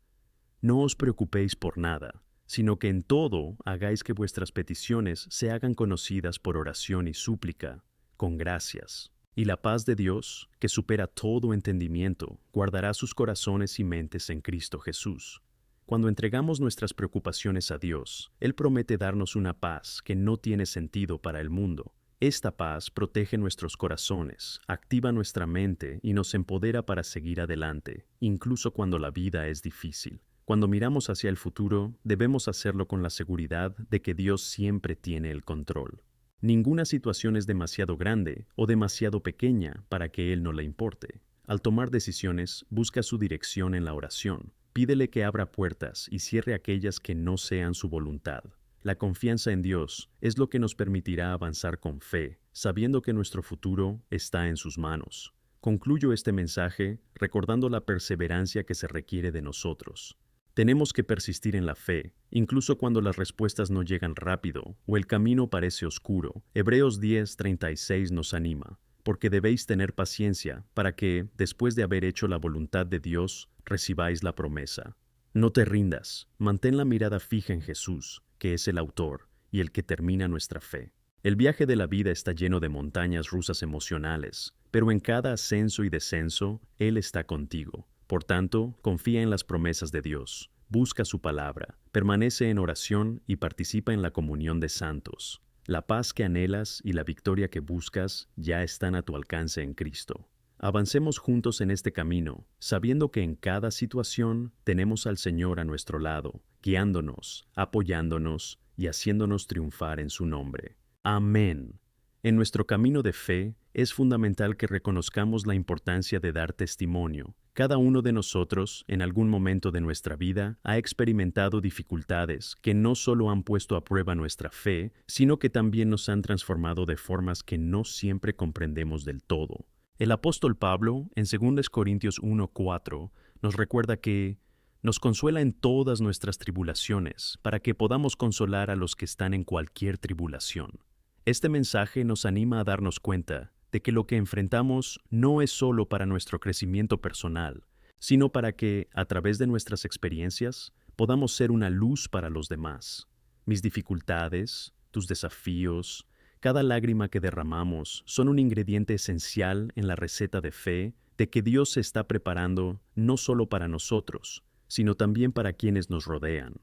no os preocupéis por nada, sino que en todo hagáis que vuestras peticiones se hagan conocidas por oración y súplica, con gracias. Y la paz de Dios, que supera todo entendimiento, guardará sus corazones y mentes en Cristo Jesús. Cuando entregamos nuestras preocupaciones a Dios, Él promete darnos una paz que no tiene sentido para el mundo. Esta paz protege nuestros corazones, activa nuestra mente y nos empodera para seguir adelante, incluso cuando la vida es difícil. Cuando miramos hacia el futuro, debemos hacerlo con la seguridad de que Dios siempre tiene el control. Ninguna situación es demasiado grande o demasiado pequeña para que Él no le importe. Al tomar decisiones, busca su dirección en la oración. Pídele que abra puertas y cierre aquellas que no sean su voluntad. La confianza en Dios es lo que nos permitirá avanzar con fe, sabiendo que nuestro futuro está en sus manos. Concluyo este mensaje recordando la perseverancia que se requiere de nosotros. Tenemos que persistir en la fe, incluso cuando las respuestas no llegan rápido o el camino parece oscuro. Hebreos 10:36 nos anima: porque debéis tener paciencia para que, después de haber hecho la voluntad de Dios, recibáis la promesa. No te rindas, mantén la mirada fija en Jesús, que es el autor y el que termina nuestra fe. El viaje de la vida está lleno de montañas rusas emocionales, pero en cada ascenso y descenso, Él está contigo. Por tanto, confía en las promesas de Dios, busca su palabra, permanece en oración y participa en la comunión de santos. La paz que anhelas y la victoria que buscas ya están a tu alcance en Cristo. Avancemos juntos en este camino, sabiendo que en cada situación tenemos al Señor a nuestro lado, guiándonos, apoyándonos y haciéndonos triunfar en su nombre. Amén. En nuestro camino de fe es fundamental que reconozcamos la importancia de dar testimonio. Cada uno de nosotros, en algún momento de nuestra vida, ha experimentado dificultades que no solo han puesto a prueba nuestra fe, sino que también nos han transformado de formas que no siempre comprendemos del todo. El apóstol Pablo, en 2 Corintios 1:4, nos recuerda que nos consuela en todas nuestras tribulaciones, para que podamos consolar a los que están en cualquier tribulación. Este mensaje nos anima a darnos cuenta de que lo que enfrentamos no es solo para nuestro crecimiento personal, sino para que, a través de nuestras experiencias, podamos ser una luz para los demás. Mis dificultades, tus desafíos, cada lágrima que derramamos son un ingrediente esencial en la receta de fe de que Dios se está preparando no solo para nosotros, sino también para quienes nos rodean.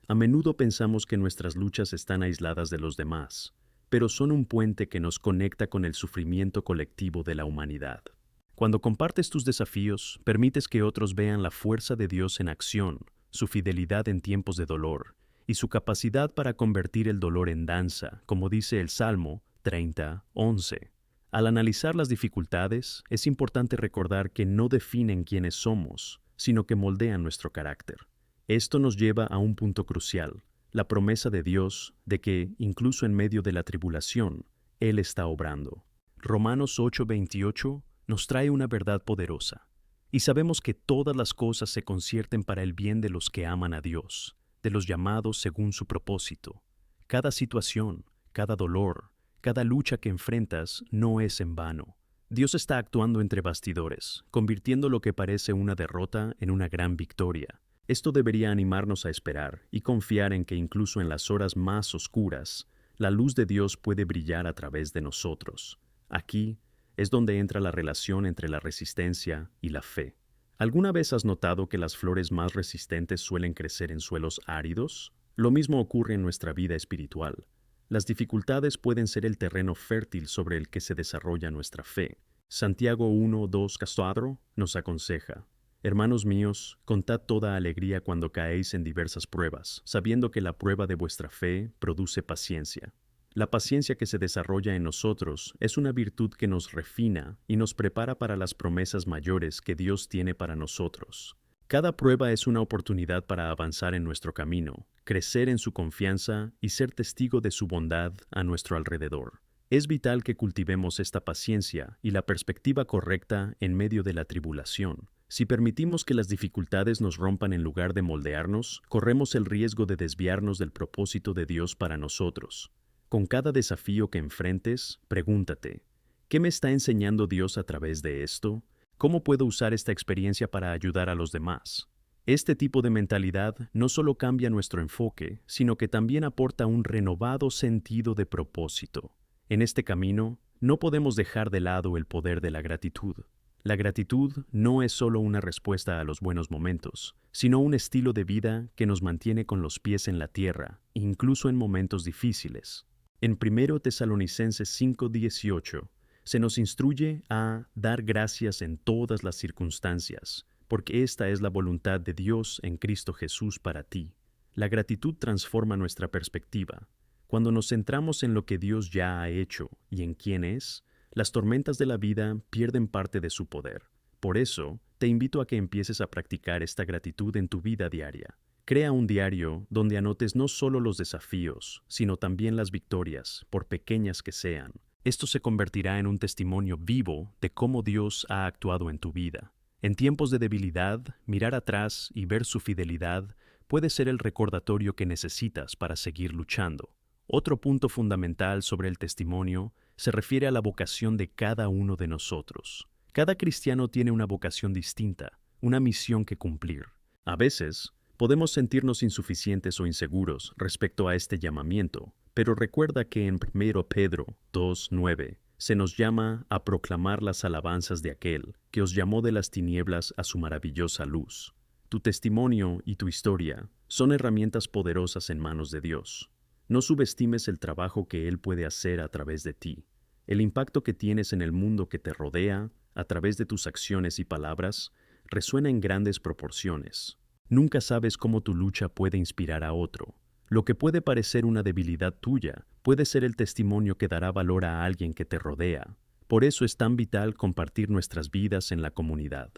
A menudo pensamos que nuestras luchas están aisladas de los demás, pero son un puente que nos conecta con el sufrimiento colectivo de la humanidad. Cuando compartes tus desafíos, permites que otros vean la fuerza de Dios en acción, su fidelidad en tiempos de dolor, y su capacidad para convertir el dolor en danza, como dice el Salmo 30:11. Al analizar las dificultades, es importante recordar que no definen quiénes somos, sino que moldean nuestro carácter. Esto nos lleva a un punto crucial, la promesa de Dios de que, incluso en medio de la tribulación, Él está obrando. Romanos 8:28 nos trae una verdad poderosa. Y sabemos que todas las cosas se concierten para el bien de los que aman a Dios, de los llamados según su propósito. Cada situación, cada dolor, cada lucha que enfrentas no es en vano. Dios está actuando entre bastidores, convirtiendo lo que parece una derrota en una gran victoria. Esto debería animarnos a esperar y confiar en que incluso en las horas más oscuras, la luz de Dios puede brillar a través de nosotros. Aquí es donde entra la relación entre la resistencia y la fe. ¿Alguna vez has notado que las flores más resistentes suelen crecer en suelos áridos? Lo mismo ocurre en nuestra vida espiritual. Las dificultades pueden ser el terreno fértil sobre el que se desarrolla nuestra fe. Santiago 1:2 nos aconseja: Hermanos míos, contad toda alegría cuando caéis en diversas pruebas, sabiendo que la prueba de vuestra fe produce paciencia. La paciencia que se desarrolla en nosotros es una virtud que nos refina y nos prepara para las promesas mayores que Dios tiene para nosotros. Cada prueba es una oportunidad para avanzar en nuestro camino, crecer en su confianza y ser testigo de su bondad a nuestro alrededor. Es vital que cultivemos esta paciencia y la perspectiva correcta en medio de la tribulación. Si permitimos que las dificultades nos rompan en lugar de moldearnos, corremos el riesgo de desviarnos del propósito de Dios para nosotros. Con cada desafío que enfrentes, pregúntate: ¿qué me está enseñando Dios a través de esto? ¿Cómo puedo usar esta experiencia para ayudar a los demás? Este tipo de mentalidad no solo cambia nuestro enfoque, sino que también aporta un renovado sentido de propósito. En este camino, no podemos dejar de lado el poder de la gratitud. La gratitud no es solo una respuesta a los buenos momentos, sino un estilo de vida que nos mantiene con los pies en la tierra, incluso en momentos difíciles. En 1 Tesalonicenses 5:18 se nos instruye a dar gracias en todas las circunstancias, porque esta es la voluntad de Dios en Cristo Jesús para ti. La gratitud transforma nuestra perspectiva. Cuando nos centramos en lo que Dios ya ha hecho y en quién es, las tormentas de la vida pierden parte de su poder. Por eso, te invito a que empieces a practicar esta gratitud en tu vida diaria. Crea un diario donde anotes no solo los desafíos, sino también las victorias, por pequeñas que sean. Esto se convertirá en un testimonio vivo de cómo Dios ha actuado en tu vida. En tiempos de debilidad, mirar atrás y ver su fidelidad puede ser el recordatorio que necesitas para seguir luchando. Otro punto fundamental sobre el testimonio se refiere a la vocación de cada uno de nosotros. Cada cristiano tiene una vocación distinta, una misión que cumplir. A veces, Podemos sentirnos insuficientes o inseguros respecto a este llamamiento, pero recuerda que en 1 Pedro 2:9 se nos llama a proclamar las alabanzas de aquel que os llamó de las tinieblas a su maravillosa luz. Tu testimonio y tu historia son herramientas poderosas en manos de Dios. No subestimes el trabajo que Él puede hacer a través de ti. El impacto que tienes en el mundo que te rodea, a través de tus acciones y palabras, resuena en grandes proporciones. Nunca sabes cómo tu lucha puede inspirar a otro. Lo que puede parecer una debilidad tuya puede ser el testimonio que dará valor a alguien que te rodea. Por eso es tan vital compartir nuestras vidas en la comunidad.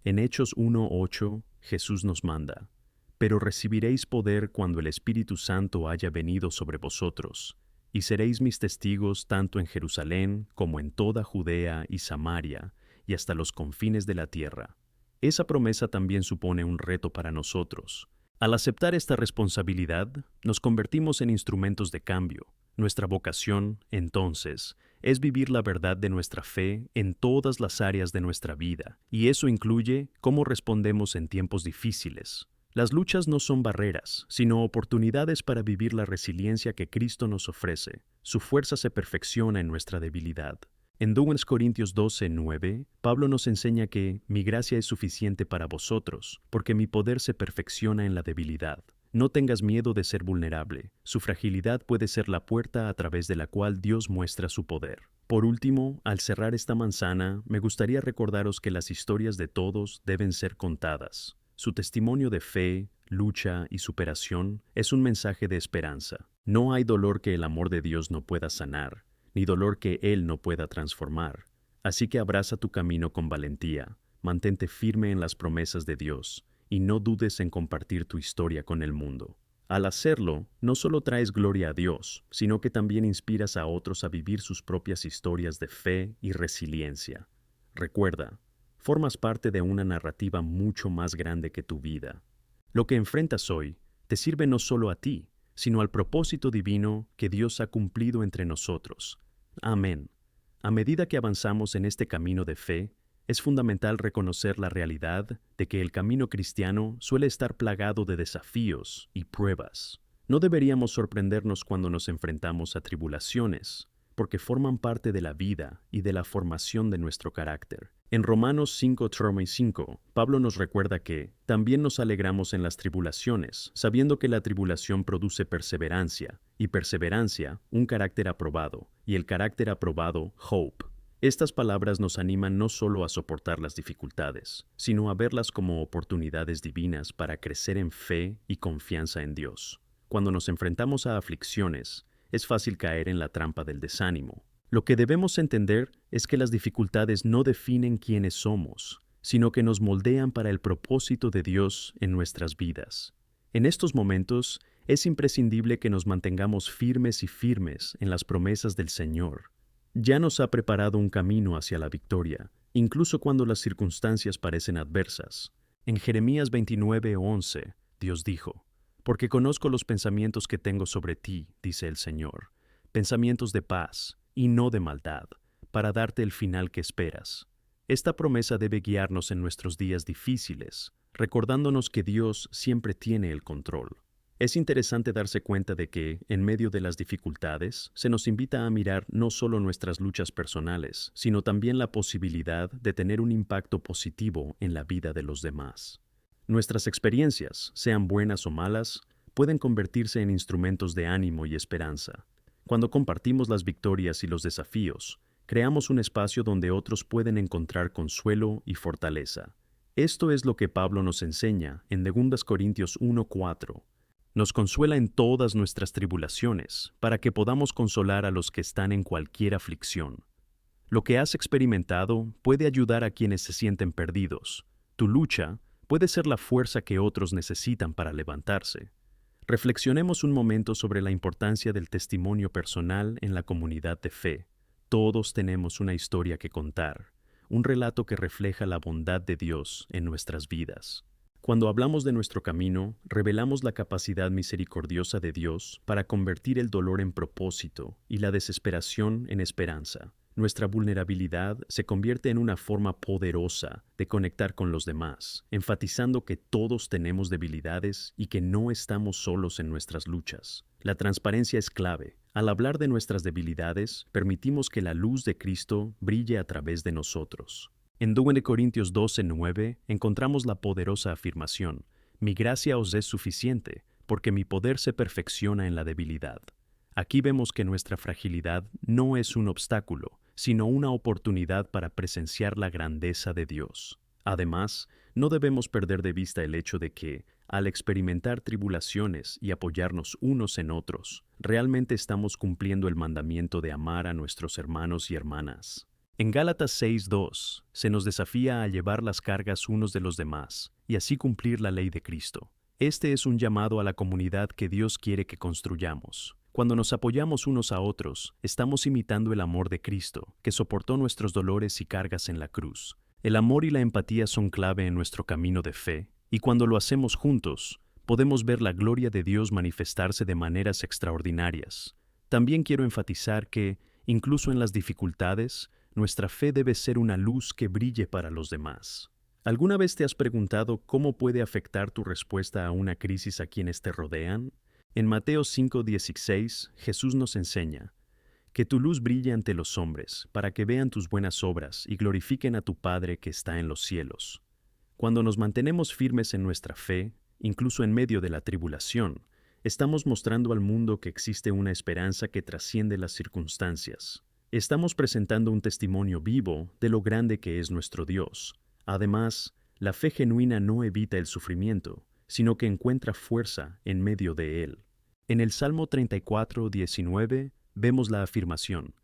En Hechos 1:8, Jesús nos manda: «Pero recibiréis poder cuando el Espíritu Santo haya venido sobre vosotros, y seréis mis testigos tanto en Jerusalén como en toda Judea y Samaria, y hasta los confines de la tierra». Esa promesa también supone un reto para nosotros. Al aceptar esta responsabilidad, nos convertimos en instrumentos de cambio. Nuestra vocación, entonces, es vivir la verdad de nuestra fe en todas las áreas de nuestra vida, y eso incluye cómo respondemos en tiempos difíciles. Las luchas no son barreras, sino oportunidades para vivir la resiliencia que Cristo nos ofrece. Su fuerza se perfecciona en nuestra debilidad. En 2 Corintios 12:9, Pablo nos enseña que «mi gracia es suficiente para vosotros, porque mi poder se perfecciona en la debilidad». No tengas miedo de ser vulnerable. Su fragilidad puede ser la puerta a través de la cual Dios muestra su poder. Por último, al cerrar esta manzana, me gustaría recordaros que las historias de todos deben ser contadas. Su testimonio de fe, lucha y superación es un mensaje de esperanza. No hay dolor que el amor de Dios no pueda sanar, ni dolor que Él no pueda transformar. Así que abraza tu camino con valentía, mantente firme en las promesas de Dios, y no dudes en compartir tu historia con el mundo. Al hacerlo, no solo traes gloria a Dios, sino que también inspiras a otros a vivir sus propias historias de fe y resiliencia. Recuerda, formas parte de una narrativa mucho más grande que tu vida. Lo que enfrentas hoy te sirve no solo a ti, sino al propósito divino que Dios ha cumplido entre nosotros. Amén. A medida que avanzamos en este camino de fe, es fundamental reconocer la realidad de que el camino cristiano suele estar plagado de desafíos y pruebas. No deberíamos sorprendernos cuando nos enfrentamos a tribulaciones, porque forman parte de la vida y de la formación de nuestro carácter. En Romanos 5:5, Pablo nos recuerda que también nos alegramos en las tribulaciones, sabiendo que la tribulación produce perseverancia, y perseverancia, un carácter aprobado, y el carácter aprobado, hope. Estas palabras nos animan no solo a soportar las dificultades, sino a verlas como oportunidades divinas para crecer en fe y confianza en Dios. Cuando nos enfrentamos a aflicciones, es fácil caer en la trampa del desánimo. Lo que debemos entender es que las dificultades no definen quiénes somos, sino que nos moldean para el propósito de Dios en nuestras vidas. En estos momentos, es imprescindible que nos mantengamos firmes y firmes en las promesas del Señor. Ya nos ha preparado un camino hacia la victoria, incluso cuando las circunstancias parecen adversas. En Jeremías 29:11, Dios dijo: «Porque conozco los pensamientos que tengo sobre ti, dice el Señor, pensamientos de paz y no de maldad, para darte el final que esperas». Esta promesa debe guiarnos en nuestros días difíciles, recordándonos que Dios siempre tiene el control. Es interesante darse cuenta de que, en medio de las dificultades, se nos invita a mirar no solo nuestras luchas personales, sino también la posibilidad de tener un impacto positivo en la vida de los demás. Nuestras experiencias, sean buenas o malas, pueden convertirse en instrumentos de ánimo y esperanza. Cuando compartimos las victorias y los desafíos, creamos un espacio donde otros pueden encontrar consuelo y fortaleza. Esto es lo que Pablo nos enseña en 2 Corintios 1:4. Nos consuela en todas nuestras tribulaciones, para que podamos consolar a los que están en cualquier aflicción. Lo que has experimentado puede ayudar a quienes se sienten perdidos. Tu lucha puede ser la fuerza que otros necesitan para levantarse. Reflexionemos un momento sobre la importancia del testimonio personal en la comunidad de fe. Todos tenemos una historia que contar, un relato que refleja la bondad de Dios en nuestras vidas. Cuando hablamos de nuestro camino, revelamos la capacidad misericordiosa de Dios para convertir el dolor en propósito y la desesperación en esperanza. nuestra vulnerabilidad se convierte en una forma poderosa de conectar con los demás, enfatizando que todos tenemos debilidades y que no estamos solos en nuestras luchas. La transparencia es clave. Al hablar de nuestras debilidades, permitimos que la luz de Cristo brille a través de nosotros. En 2 Corintios 12:9 encontramos la poderosa afirmación: «Mi gracia os es suficiente, porque mi poder se perfecciona en la debilidad». Aquí vemos que nuestra fragilidad no es un obstáculo, sino una oportunidad para presenciar la grandeza de Dios. Además, no debemos perder de vista el hecho de que, al experimentar tribulaciones y apoyarnos unos en otros, realmente estamos cumpliendo el mandamiento de amar a nuestros hermanos y hermanas. En Gálatas 6:2 se nos desafía a llevar las cargas unos de los demás y así cumplir la ley de Cristo. Este es un llamado a la comunidad que Dios quiere que construyamos. Cuando nos apoyamos unos a otros, estamos imitando el amor de Cristo, que soportó nuestros dolores y cargas en la cruz. El amor y la empatía son clave en nuestro camino de fe, y cuando lo hacemos juntos, podemos ver la gloria de Dios manifestarse de maneras extraordinarias. También quiero enfatizar que, incluso en las dificultades, nuestra fe debe ser una luz que brille para los demás. ¿Alguna vez te has preguntado cómo puede afectar tu respuesta a una crisis a quienes te rodean? En Mateo 5:16, Jesús nos enseña: «Que tu luz brille ante los hombres, para que vean tus buenas obras y glorifiquen a tu Padre que está en los cielos». Cuando nos mantenemos firmes en nuestra fe, incluso en medio de la tribulación, estamos mostrando al mundo que existe una esperanza que trasciende las circunstancias. Estamos presentando un testimonio vivo de lo grande que es nuestro Dios. Además, la fe genuina no evita el sufrimiento, sino que encuentra fuerza en medio de él. En el Salmo 34:19 vemos la afirmación: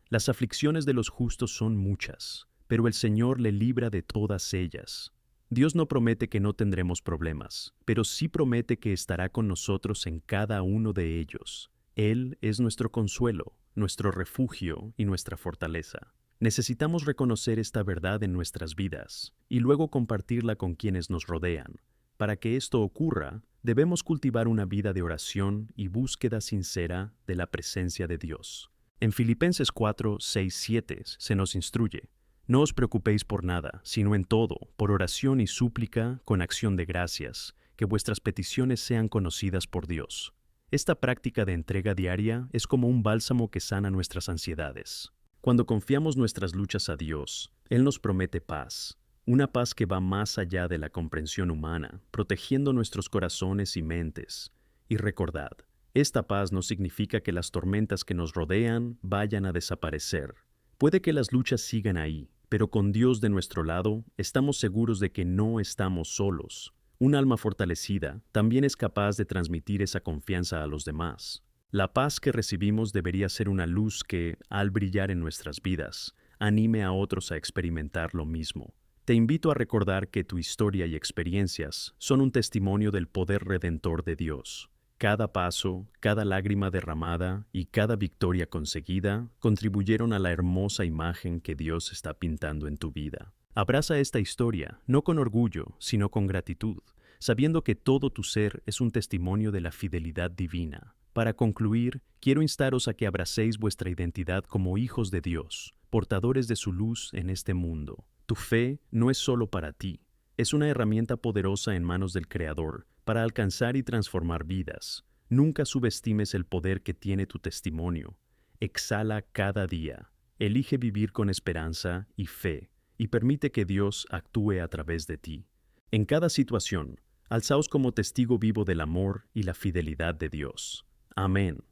«Las aflicciones de los justos son muchas, pero el Señor le libra de todas ellas». Dios no promete que no tendremos problemas, pero sí promete que estará con nosotros en cada uno de ellos. Él es nuestro consuelo, nuestro refugio y nuestra fortaleza. Necesitamos reconocer esta verdad en nuestras vidas y luego compartirla con quienes nos rodean. Para que esto ocurra, debemos cultivar una vida de oración y búsqueda sincera de la presencia de Dios. En Filipenses 4:6-7 se nos instruye: «No os preocupéis por nada, sino en todo, por oración y súplica, con acción de gracias, que vuestras peticiones sean conocidas por Dios». Esta práctica de entrega diaria es como un bálsamo que sana nuestras ansiedades. Cuando confiamos nuestras luchas a Dios, Él nos promete paz. Una paz que va más allá de la comprensión humana, protegiendo nuestros corazones y mentes. Y recordad, esta paz no significa que las tormentas que nos rodean vayan a desaparecer. Puede que las luchas sigan ahí, pero con Dios de nuestro lado, estamos seguros de que no estamos solos. Un alma fortalecida también es capaz de transmitir esa confianza a los demás. La paz que recibimos debería ser una luz que, al brillar en nuestras vidas, anime a otros a experimentar lo mismo. Te invito a recordar que tu historia y experiencias son un testimonio del poder redentor de Dios. Cada paso, cada lágrima derramada y cada victoria conseguida contribuyeron a la hermosa imagen que Dios está pintando en tu vida. Abraza esta historia, no con orgullo, sino con gratitud, sabiendo que todo tu ser es un testimonio de la fidelidad divina. Para concluir, quiero instaros a que abracéis vuestra identidad como hijos de Dios, portadores de su luz en este mundo. Tu fe no es solo para ti, es una herramienta poderosa en manos del Creador para alcanzar y transformar vidas. Nunca subestimes el poder que tiene tu testimonio. Exhala cada día. Elige vivir con esperanza y fe, y permite que Dios actúe a través de ti. En cada situación, alzaos como testigo vivo del amor y la fidelidad de Dios. Amén.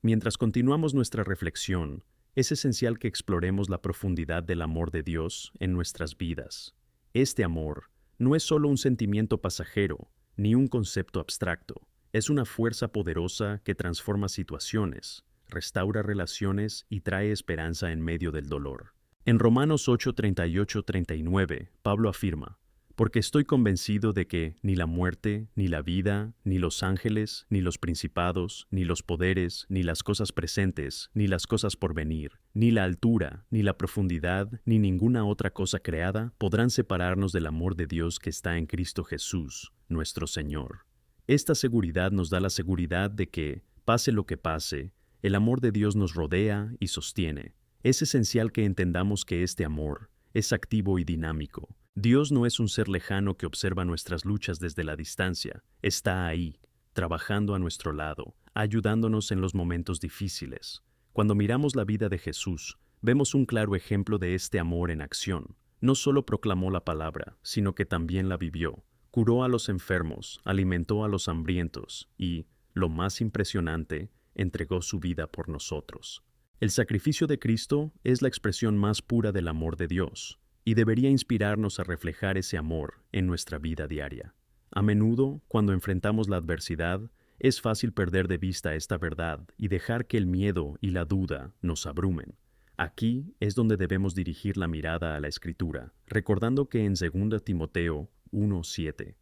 Mientras continuamos nuestra reflexión, es esencial que exploremos la profundidad del amor de Dios en nuestras vidas. Este amor no es solo un sentimiento pasajero, ni un concepto abstracto. Es una fuerza poderosa que transforma situaciones, restaura relaciones y trae esperanza en medio del dolor. En Romanos 8:38-39, Pablo afirma: «Porque estoy convencido de que ni la muerte, ni la vida, ni los ángeles, ni los principados, ni los poderes, ni las cosas presentes, ni las cosas por venir, ni la altura, ni la profundidad, ni ninguna otra cosa creada podrán separarnos del amor de Dios que está en Cristo Jesús, nuestro Señor». Esta seguridad nos da la seguridad de que, pase lo que pase, el amor de Dios nos rodea y sostiene. Es esencial que entendamos que este amor es activo y dinámico. Dios no es un ser lejano que observa nuestras luchas desde la distancia. Está ahí, trabajando a nuestro lado, ayudándonos en los momentos difíciles. Cuando miramos la vida de Jesús, vemos un claro ejemplo de este amor en acción. No solo proclamó la palabra, sino que también la vivió. Curó a los enfermos, alimentó a los hambrientos y, lo más impresionante, entregó su vida por nosotros. El sacrificio de Cristo es la expresión más pura del amor de Dios y debería inspirarnos a reflejar ese amor en nuestra vida diaria. A menudo, cuando enfrentamos la adversidad, es fácil perder de vista esta verdad y dejar que el miedo y la duda nos abrumen. Aquí es donde debemos dirigir la mirada a la Escritura, recordando que en 2 Timoteo 1:7,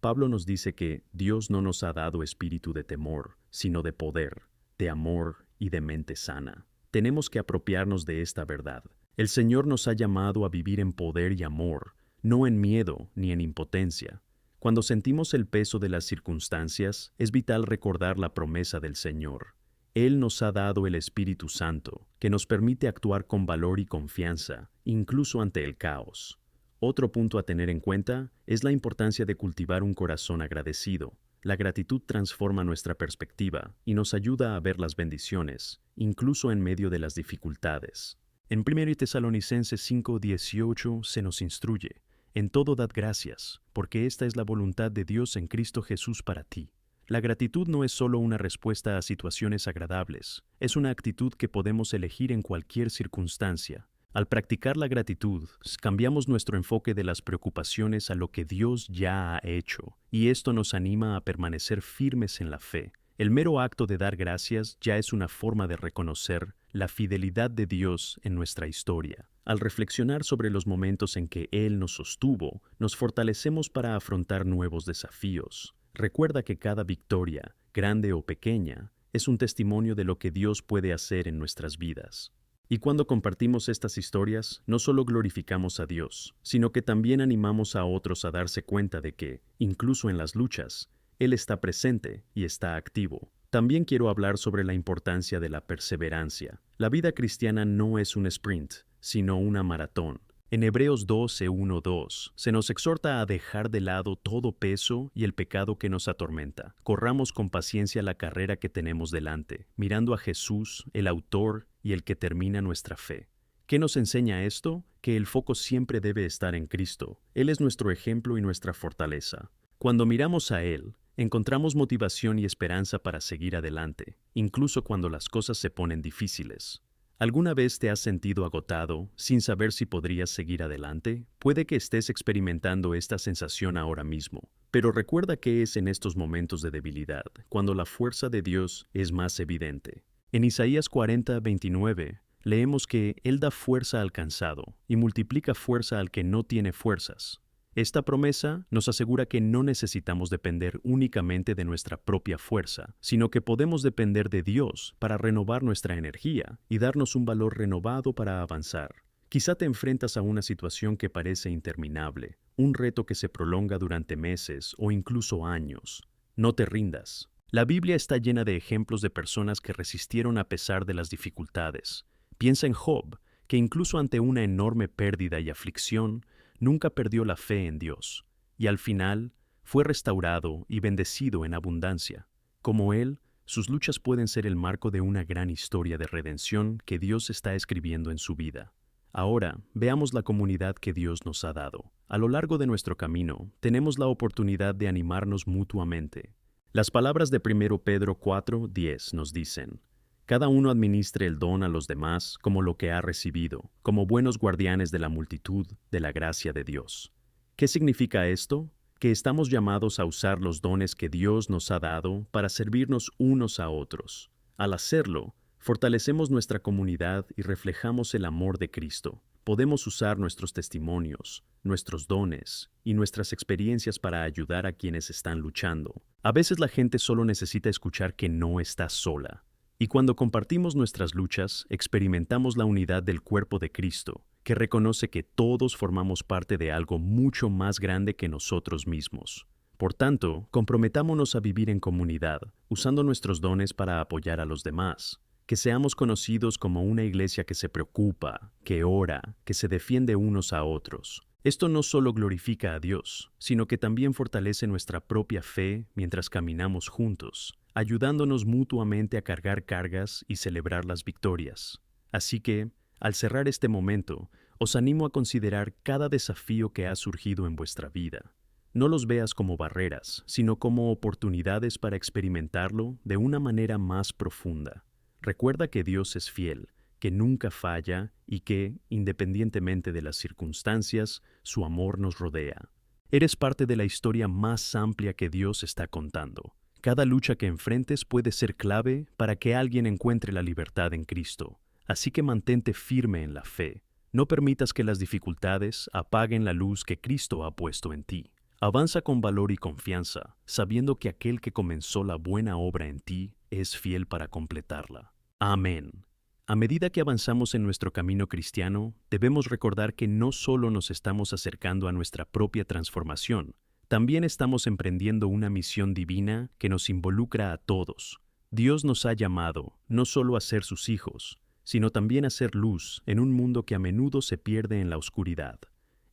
Pablo nos dice que Dios no nos ha dado espíritu de temor, sino de poder, de amor y de mente sana. Tenemos que apropiarnos de esta verdad. El Señor nos ha llamado a vivir en poder y amor, no en miedo ni en impotencia. Cuando sentimos el peso de las circunstancias, es vital recordar la promesa del Señor. Él nos ha dado el Espíritu Santo, que nos permite actuar con valor y confianza, incluso ante el caos. Otro punto a tener en cuenta es la importancia de cultivar un corazón agradecido. La gratitud transforma nuestra perspectiva y nos ayuda a ver las bendiciones, incluso en medio de las dificultades. En 1 Tesalonicenses 5:18 se nos instruye: en todo dad gracias, porque esta es la voluntad de Dios en Cristo Jesús para ti. La gratitud no es solo una respuesta a situaciones agradables, es una actitud que podemos elegir en cualquier circunstancia. Al practicar la gratitud, cambiamos nuestro enfoque de las preocupaciones a lo que Dios ya ha hecho, y esto nos anima a permanecer firmes en la fe. El mero acto de dar gracias ya es una forma de reconocer la fidelidad de Dios en nuestra historia. Al reflexionar sobre los momentos en que Él nos sostuvo, nos fortalecemos para afrontar nuevos desafíos. Recuerda que cada victoria, grande o pequeña, es un testimonio de lo que Dios puede hacer en nuestras vidas. Y cuando compartimos estas historias, no solo glorificamos a Dios, sino que también animamos a otros a darse cuenta de que, incluso en las luchas, Él está presente y está activo. También quiero hablar sobre la importancia de la perseverancia. La vida cristiana no es un sprint, sino una maratón. En Hebreos 12:1-2 se nos exhorta a dejar de lado todo peso y el pecado que nos atormenta. Corramos con paciencia la carrera que tenemos delante, mirando a Jesús, el autor y el que termina nuestra fe. ¿Qué nos enseña esto? Que el foco siempre debe estar en Cristo. Él es nuestro ejemplo y nuestra fortaleza. Cuando miramos a Él, encontramos motivación y esperanza para seguir adelante, incluso cuando las cosas se ponen difíciles. ¿Alguna vez te has sentido agotado, sin saber si podrías seguir adelante? Puede que estés experimentando esta sensación ahora mismo, pero recuerda que es en estos momentos de debilidad cuando la fuerza de Dios es más evidente. En Isaías 40:29 leemos que Él da fuerza al cansado y multiplica fuerza al que no tiene fuerzas. Esta promesa nos asegura que no necesitamos depender únicamente de nuestra propia fuerza, sino que podemos depender de Dios para renovar nuestra energía y darnos un valor renovado para avanzar. Quizá te enfrentas a una situación que parece interminable, un reto que se prolonga durante meses o incluso años. No te rindas. La Biblia está llena de ejemplos de personas que resistieron a pesar de las dificultades. Piensa en Job, que incluso ante una enorme pérdida y aflicción, nunca perdió la fe en Dios, y al final fue restaurado y bendecido en abundancia. Como él, sus luchas pueden ser el marco de una gran historia de redención que Dios está escribiendo en su vida. Ahora, veamos la comunidad que Dios nos ha dado. A lo largo de nuestro camino, tenemos la oportunidad de animarnos mutuamente. Las palabras de 1 Pedro 4:10 nos dicen: cada uno administre el don a los demás como lo que ha recibido, como buenos guardianes de la multitud de la gracia de Dios. ¿Qué significa esto? Que estamos llamados a usar los dones que Dios nos ha dado para servirnos unos a otros. Al hacerlo, fortalecemos nuestra comunidad y reflejamos el amor de Cristo. Podemos usar nuestros testimonios, nuestros dones y nuestras experiencias para ayudar a quienes están luchando. A veces la gente solo necesita escuchar que no está sola. Y cuando compartimos nuestras luchas, experimentamos la unidad del cuerpo de Cristo, que reconoce que todos formamos parte de algo mucho más grande que nosotros mismos. Por tanto, comprometámonos a vivir en comunidad, usando nuestros dones para apoyar a los demás. que seamos conocidos como una iglesia que se preocupa, que ora, que se defiende unos a otros. Esto no solo glorifica a Dios, sino que también fortalece nuestra propia fe mientras caminamos juntos, ayudándonos mutuamente a cargar cargas y celebrar las victorias. Así que, al cerrar este momento, os animo a considerar cada desafío que ha surgido en vuestra vida. No los veas como barreras, sino como oportunidades para experimentarlo de una manera más profunda. Recuerda que Dios es fiel, que nunca falla y que, independientemente de las circunstancias, su amor nos rodea. Eres parte de la historia más amplia que Dios está contando. Cada lucha que enfrentes puede ser clave para que alguien encuentre la libertad en Cristo. Así que mantente firme en la fe. No permitas que las dificultades apaguen la luz que Cristo ha puesto en ti. Avanza con valor y confianza, sabiendo que aquel que comenzó la buena obra en ti es fiel para completarla. Amén. A medida que avanzamos en nuestro camino cristiano, debemos recordar que no solo nos estamos acercando a nuestra propia transformación, también estamos emprendiendo una misión divina que nos involucra a todos. Dios nos ha llamado no solo a ser sus hijos, sino también a ser luz en un mundo que a menudo se pierde en la oscuridad.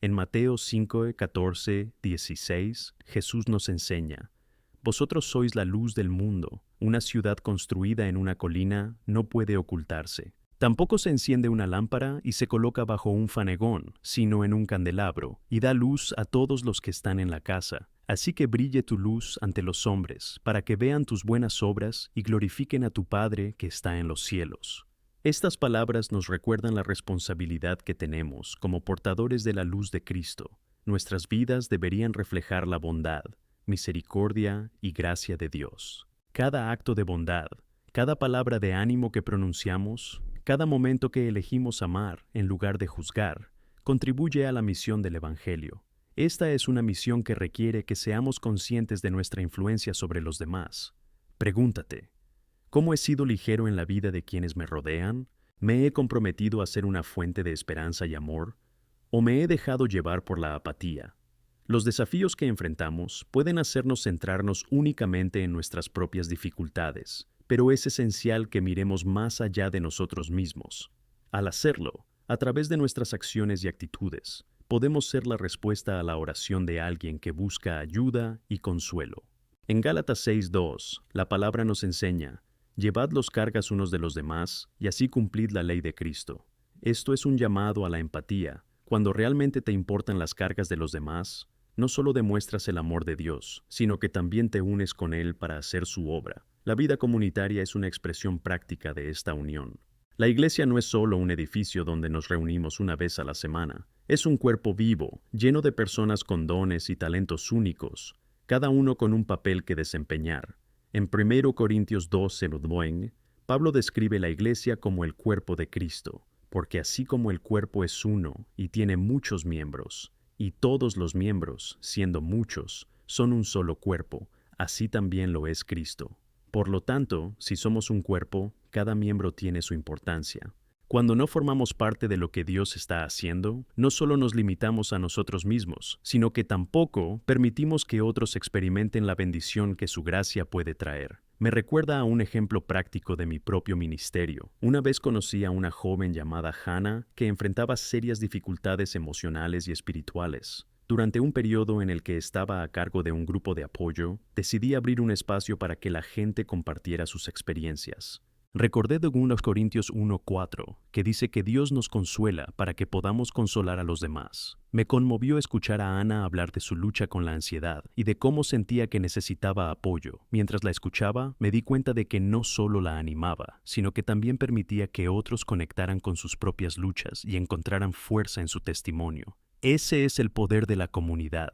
En Mateo 5, 14, 16, Jesús nos enseña: Vosotros sois la luz del mundo. Una ciudad construida en una colina no puede ocultarse. Tampoco se enciende una lámpara y se coloca bajo un fanegón, sino en un candelabro, y da luz a todos los que están en la casa. Así que brille tu luz ante los hombres, para que vean tus buenas obras y glorifiquen a tu Padre que está en los cielos. Estas palabras nos recuerdan la responsabilidad que tenemos como portadores de la luz de Cristo. Nuestras vidas deberían reflejar la bondad, misericordia y gracia de Dios. Cada acto de bondad, cada palabra de ánimo que pronunciamos, cada momento que elegimos amar en lugar de juzgar, contribuye a la misión del Evangelio. Esta es una misión que requiere que seamos conscientes de nuestra influencia sobre los demás. Pregúntate: ¿cómo he sido ligero en la vida de quienes me rodean? ¿Me he comprometido a ser una fuente de esperanza y amor? ¿O me he dejado llevar por la apatía? Los desafíos que enfrentamos pueden hacernos centrarnos únicamente en nuestras propias dificultades, pero es esencial que miremos más allá de nosotros mismos. Al hacerlo, a través de nuestras acciones y actitudes, podemos ser la respuesta a la oración de alguien que busca ayuda y consuelo. En Gálatas 6:2, la palabra nos enseña: Llevad los cargas unos de los demás, y así cumplid la ley de Cristo. Esto es un llamado a la empatía. Cuando realmente te importan las cargas de los demás, no solo demuestras el amor de Dios, sino que también te unes con Él para hacer su obra. La vida comunitaria es una expresión práctica de esta unión. La iglesia no es solo un edificio donde nos reunimos una vez a la semana. Es un cuerpo vivo, lleno de personas con dones y talentos únicos, cada uno con un papel que desempeñar. En 1 Corintios 12:9, Pablo describe la iglesia como el cuerpo de Cristo, porque así como el cuerpo es uno y tiene muchos miembros, y todos los miembros, siendo muchos, son un solo cuerpo, así también lo es Cristo. Por lo tanto, si somos un cuerpo, cada miembro tiene su importancia. Cuando no formamos parte de lo que Dios está haciendo, no solo nos limitamos a nosotros mismos, sino que tampoco permitimos que otros experimenten la bendición que su gracia puede traer. Me recuerda a un ejemplo práctico de mi propio ministerio. Una vez conocí a una joven llamada Hannah que enfrentaba serias dificultades emocionales y espirituales. Durante un periodo en el que estaba a cargo de un grupo de apoyo, decidí abrir un espacio para que la gente compartiera sus experiencias. Recordé de 2 Corintios 1:4, que dice que Dios nos consuela para que podamos consolar a los demás. Me conmovió escuchar a Ana hablar de su lucha con la ansiedad y de cómo sentía que necesitaba apoyo. Mientras la escuchaba, me di cuenta de que no solo la animaba, sino que también permitía que otros conectaran con sus propias luchas y encontraran fuerza en su testimonio. Ese es el poder de la comunidad.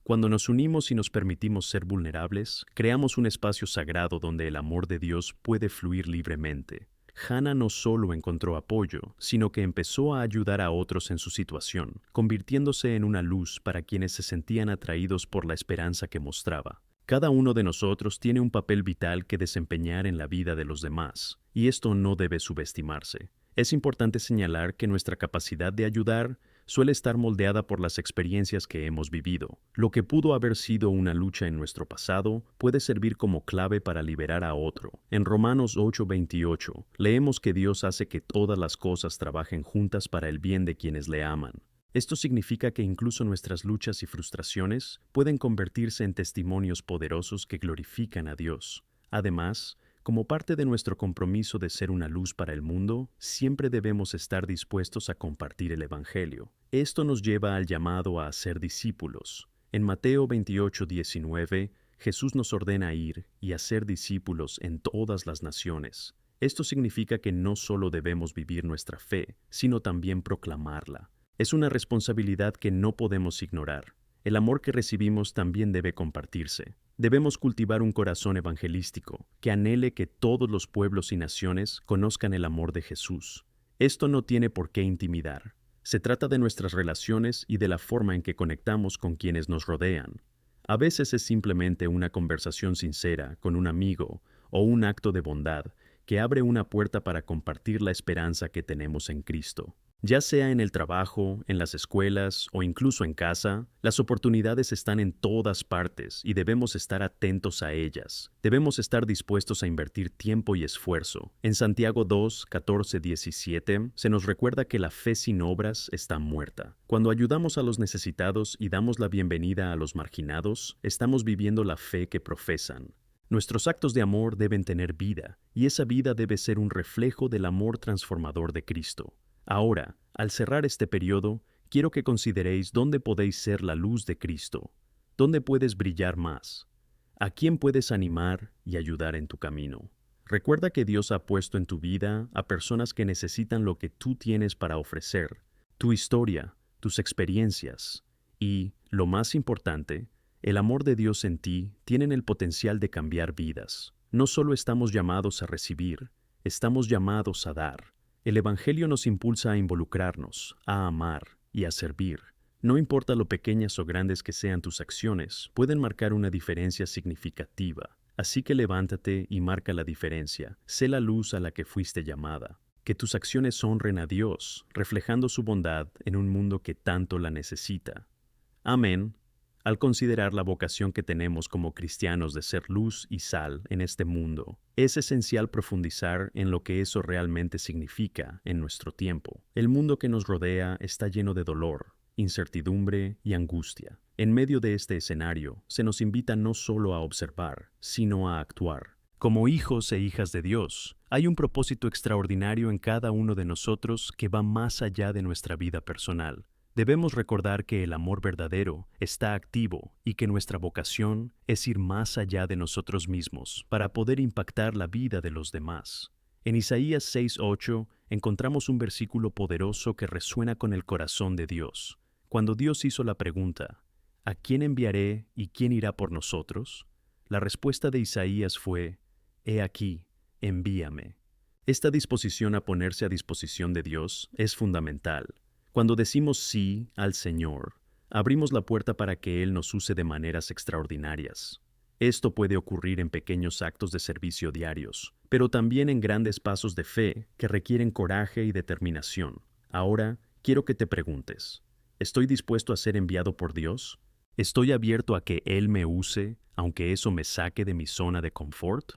Cuando nos unimos y nos permitimos ser vulnerables, creamos un espacio sagrado donde el amor de Dios puede fluir libremente. Hannah no solo encontró apoyo, sino que empezó a ayudar a otros en su situación, convirtiéndose en una luz para quienes se sentían atraídos por la esperanza que mostraba. Cada uno de nosotros tiene un papel vital que desempeñar en la vida de los demás, y esto no debe subestimarse. Es importante señalar que nuestra capacidad de ayudar suele estar moldeada por las experiencias que hemos vivido. Lo que pudo haber sido una lucha en nuestro pasado puede servir como clave para liberar a otro. En Romanos 8:28 leemos que Dios hace que todas las cosas trabajen juntas para el bien de quienes le aman. Esto significa que incluso nuestras luchas y frustraciones pueden convertirse en testimonios poderosos que glorifican a Dios. Además, como parte de nuestro compromiso de ser una luz para el mundo, siempre debemos estar dispuestos a compartir el Evangelio. Esto nos lleva al llamado a ser discípulos. En Mateo 28:19, Jesús nos ordena ir y hacer discípulos en todas las naciones. Esto significa que no solo debemos vivir nuestra fe, sino también proclamarla. Es una responsabilidad que no podemos ignorar. El amor que recibimos también debe compartirse. Debemos cultivar un corazón evangelístico que anhele que todos los pueblos y naciones conozcan el amor de Jesús. Esto no tiene por qué intimidar. Se trata de nuestras relaciones y de la forma en que conectamos con quienes nos rodean. A veces es simplemente una conversación sincera con un amigo o un acto de bondad que abre una puerta para compartir la esperanza que tenemos en Cristo. Ya sea en el trabajo, en las escuelas o incluso en casa, las oportunidades están en todas partes y debemos estar atentos a ellas. Debemos estar dispuestos a invertir tiempo y esfuerzo. En Santiago 2:14-17 se nos recuerda que la fe sin obras está muerta. Cuando ayudamos a los necesitados y damos la bienvenida a los marginados, estamos viviendo la fe que profesan. Nuestros actos de amor deben tener vida, y esa vida debe ser un reflejo del amor transformador de Cristo. Ahora, al cerrar este periodo, quiero que consideréis dónde podéis ser la luz de Cristo, dónde puedes brillar más, a quién puedes animar y ayudar en tu camino. Recuerda que Dios ha puesto en tu vida a personas que necesitan lo que tú tienes para ofrecer, tu historia, tus experiencias y, lo más importante, el amor de Dios en ti tienen el potencial de cambiar vidas. No solo estamos llamados a recibir, estamos llamados a dar. El Evangelio nos impulsa a involucrarnos, a amar y a servir. No importa lo pequeñas o grandes que sean tus acciones, pueden marcar una diferencia significativa. Así que levántate y marca la diferencia. Sé la luz a la que fuiste llamada. Que tus acciones honren a Dios, reflejando su bondad en un mundo que tanto la necesita. Amén. Al considerar la vocación que tenemos como cristianos de ser luz y sal en este mundo, es esencial profundizar en lo que eso realmente significa en nuestro tiempo. El mundo que nos rodea está lleno de dolor, incertidumbre y angustia. En medio de este escenario, se nos invita no solo a observar, sino a actuar. Como hijos e hijas de Dios, hay un propósito extraordinario en cada uno de nosotros que va más allá de nuestra vida personal. Debemos recordar que el amor verdadero está activo y que nuestra vocación es ir más allá de nosotros mismos para poder impactar la vida de los demás. En Isaías 6:8 encontramos un versículo poderoso que resuena con el corazón de Dios. Cuando Dios hizo la pregunta, ¿a quién enviaré y quién irá por nosotros?, la respuesta de Isaías fue, «He aquí, envíame». Esta disposición a ponerse a disposición de Dios es fundamental. Cuando decimos sí al Señor, abrimos la puerta para que Él nos use de maneras extraordinarias. Esto puede ocurrir en pequeños actos de servicio diarios, pero también en grandes pasos de fe que requieren coraje y determinación. Ahora, quiero que te preguntes, ¿estoy dispuesto a ser enviado por Dios? ¿Estoy abierto a que Él me use, aunque eso me saque de mi zona de confort?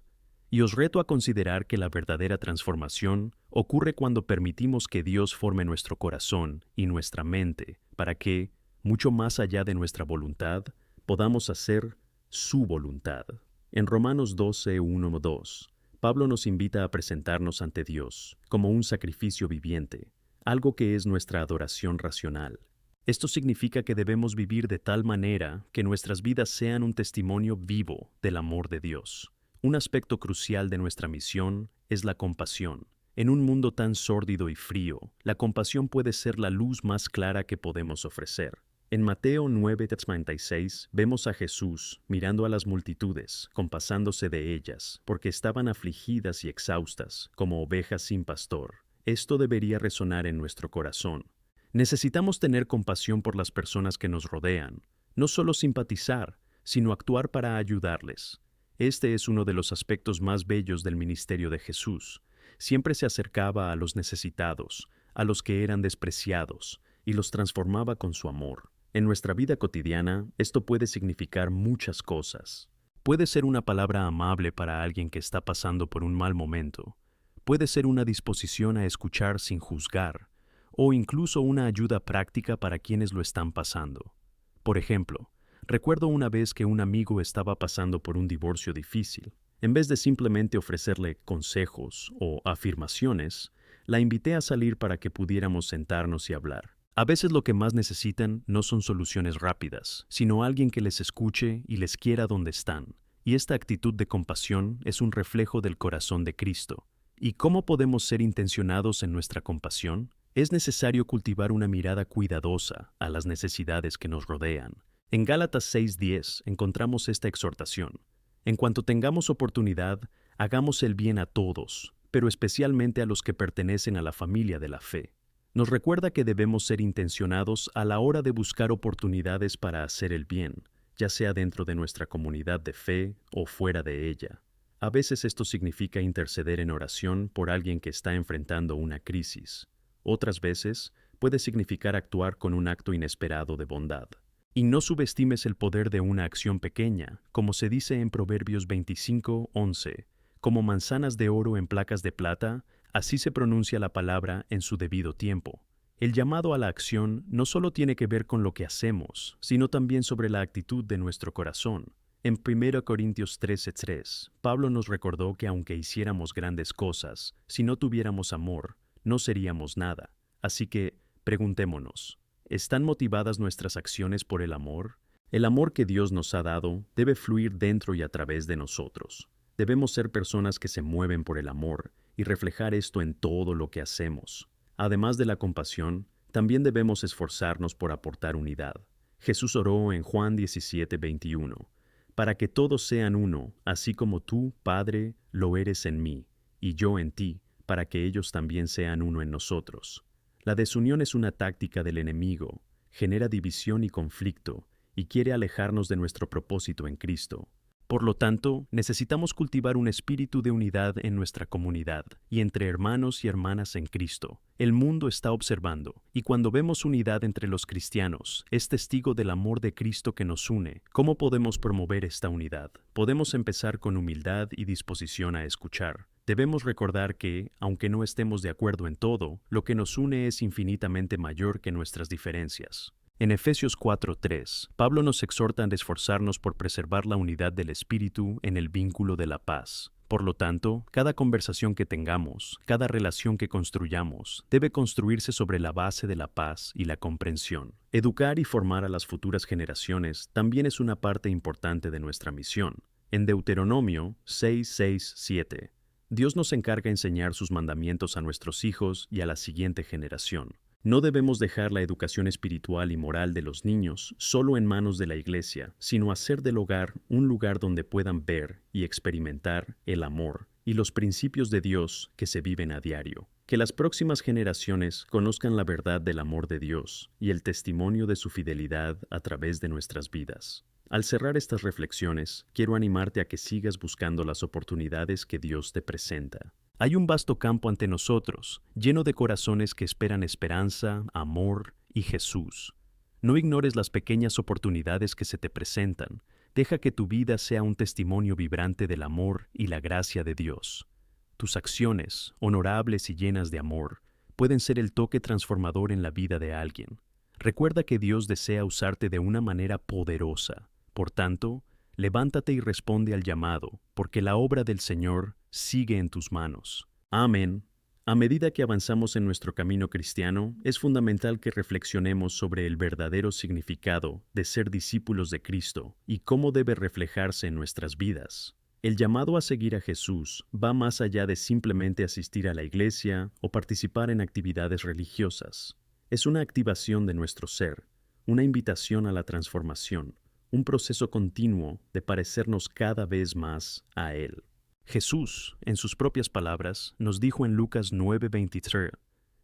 Y os reto a considerar que la verdadera transformación ocurre cuando permitimos que Dios forme nuestro corazón y nuestra mente para que, mucho más allá de nuestra voluntad, podamos hacer su voluntad. En Romanos 12:1-2, Pablo nos invita a presentarnos ante Dios como un sacrificio viviente, algo que es nuestra adoración racional. Esto significa que debemos vivir de tal manera que nuestras vidas sean un testimonio vivo del amor de Dios. Un aspecto crucial de nuestra misión es la compasión. En un mundo tan sórdido y frío, la compasión puede ser la luz más clara que podemos ofrecer. En Mateo 9:36 vemos a Jesús mirando a las multitudes, compasándose de ellas, porque estaban afligidas y exhaustas, como ovejas sin pastor. Esto debería resonar en nuestro corazón. Necesitamos tener compasión por las personas que nos rodean, no solo simpatizar, sino actuar para ayudarles. Este es uno de los aspectos más bellos del ministerio de Jesús. Siempre se acercaba a los necesitados, a los que eran despreciados, y los transformaba con su amor. En nuestra vida cotidiana, esto puede significar muchas cosas. Puede ser una palabra amable para alguien que está pasando por un mal momento. Puede ser una disposición a escuchar sin juzgar, o incluso una ayuda práctica para quienes lo están pasando. Por ejemplo, recuerdo una vez que un amigo estaba pasando por un divorcio difícil. En vez de simplemente ofrecerle consejos o afirmaciones, la invité a salir para que pudiéramos sentarnos y hablar. A veces lo que más necesitan no son soluciones rápidas, sino alguien que les escuche y les quiera donde están. Y esta actitud de compasión es un reflejo del corazón de Cristo. ¿Y cómo podemos ser intencionados en nuestra compasión? Es necesario cultivar una mirada cuidadosa a las necesidades que nos rodean. En Gálatas 6:10 encontramos esta exhortación. En cuanto tengamos oportunidad, hagamos el bien a todos, pero especialmente a los que pertenecen a la familia de la fe. Nos recuerda que debemos ser intencionados a la hora de buscar oportunidades para hacer el bien, ya sea dentro de nuestra comunidad de fe o fuera de ella. A veces esto significa interceder en oración por alguien que está enfrentando una crisis. Otras veces puede significar actuar con un acto inesperado de bondad. Y no subestimes el poder de una acción pequeña, como se dice en Proverbios 25:11. Como manzanas de oro en placas de plata, así se pronuncia la palabra en su debido tiempo. El llamado a la acción no solo tiene que ver con lo que hacemos, sino también sobre la actitud de nuestro corazón. En 1 Corintios 13:3, Pablo nos recordó que aunque hiciéramos grandes cosas, si no tuviéramos amor, no seríamos nada. Así que, preguntémonos, ¿están motivadas nuestras acciones por el amor? El amor que Dios nos ha dado debe fluir dentro y a través de nosotros. Debemos ser personas que se mueven por el amor y reflejar esto en todo lo que hacemos. Además de la compasión, también debemos esforzarnos por aportar unidad. Jesús oró en Juan 17:21, para que todos sean uno, así como tú, Padre, lo eres en mí, y yo en ti, para que ellos también sean uno en nosotros. La desunión es una táctica del enemigo, genera división y conflicto, y quiere alejarnos de nuestro propósito en Cristo. Por lo tanto, necesitamos cultivar un espíritu de unidad en nuestra comunidad y entre hermanos y hermanas en Cristo. El mundo está observando, y cuando vemos unidad entre los cristianos, es testigo del amor de Cristo que nos une. ¿Cómo podemos promover esta unidad? Podemos empezar con humildad y disposición a escuchar. Debemos recordar que, aunque no estemos de acuerdo en todo, lo que nos une es infinitamente mayor que nuestras diferencias. En Efesios 4:3, Pablo nos exhorta a esforzarnos por preservar la unidad del Espíritu en el vínculo de la paz. Por lo tanto, cada conversación que tengamos, cada relación que construyamos, debe construirse sobre la base de la paz y la comprensión. Educar y formar a las futuras generaciones también es una parte importante de nuestra misión. En Deuteronomio 6:6-7, Dios nos encarga enseñar sus mandamientos a nuestros hijos y a la siguiente generación. No debemos dejar la educación espiritual y moral de los niños solo en manos de la iglesia, sino hacer del hogar un lugar donde puedan ver y experimentar el amor y los principios de Dios que se viven a diario. Que las próximas generaciones conozcan la verdad del amor de Dios y el testimonio de su fidelidad a través de nuestras vidas. Al cerrar estas reflexiones, quiero animarte a que sigas buscando las oportunidades que Dios te presenta. Hay un vasto campo ante nosotros, lleno de corazones que esperan esperanza, amor y Jesús. No ignores las pequeñas oportunidades que se te presentan. Deja que tu vida sea un testimonio vibrante del amor y la gracia de Dios. Tus acciones, honorables y llenas de amor, pueden ser el toque transformador en la vida de alguien. Recuerda que Dios desea usarte de una manera poderosa. Por tanto, levántate y responde al llamado, porque la obra del Señor sigue en tus manos. Amén. A medida que avanzamos en nuestro camino cristiano, es fundamental que reflexionemos sobre el verdadero significado de ser discípulos de Cristo y cómo debe reflejarse en nuestras vidas. El llamado a seguir a Jesús va más allá de simplemente asistir a la iglesia o participar en actividades religiosas. Es una activación de nuestro ser, una invitación a la transformación, un proceso continuo de parecernos cada vez más a Él. Jesús, en sus propias palabras, nos dijo en Lucas 9:23,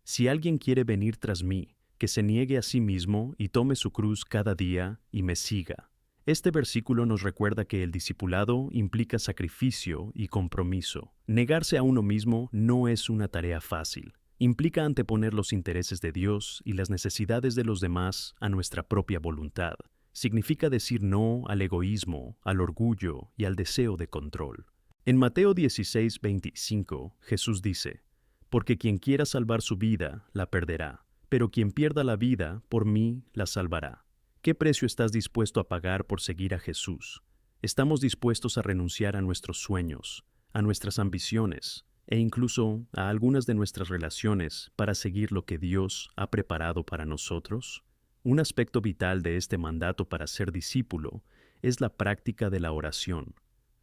«Si alguien quiere venir tras mí, que se niegue a sí mismo y tome su cruz cada día y me siga». Este versículo nos recuerda que el discipulado implica sacrificio y compromiso. Negarse a uno mismo no es una tarea fácil. Implica anteponer los intereses de Dios y las necesidades de los demás a nuestra propia voluntad. Significa decir no al egoísmo, al orgullo y al deseo de control. En Mateo 16:25, Jesús dice: Porque quien quiera salvar su vida, la perderá, pero quien pierda la vida, por mí, la salvará. ¿Qué precio estás dispuesto a pagar por seguir a Jesús? ¿Estamos dispuestos a renunciar a nuestros sueños, a nuestras ambiciones e incluso a algunas de nuestras relaciones para seguir lo que Dios ha preparado para nosotros? Un aspecto vital de este mandato para ser discípulo es la práctica de la oración.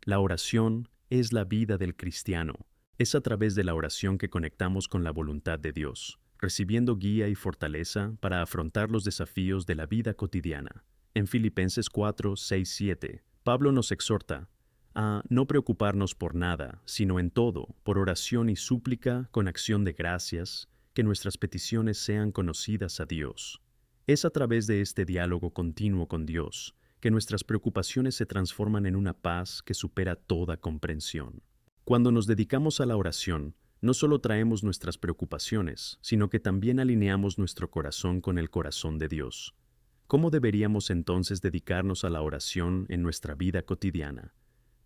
La oración es la vida del cristiano. Es a través de la oración que conectamos con la voluntad de Dios, recibiendo guía y fortaleza para afrontar los desafíos de la vida cotidiana. En Filipenses 4:6-7, Pablo nos exhorta a no preocuparnos por nada, sino en todo, por oración y súplica, con acción de gracias, que nuestras peticiones sean conocidas a Dios. Es a través de este diálogo continuo con Dios que nuestras preocupaciones se transforman en una paz que supera toda comprensión. Cuando nos dedicamos a la oración, no solo traemos nuestras preocupaciones, sino que también alineamos nuestro corazón con el corazón de Dios. ¿Cómo deberíamos entonces dedicarnos a la oración en nuestra vida cotidiana?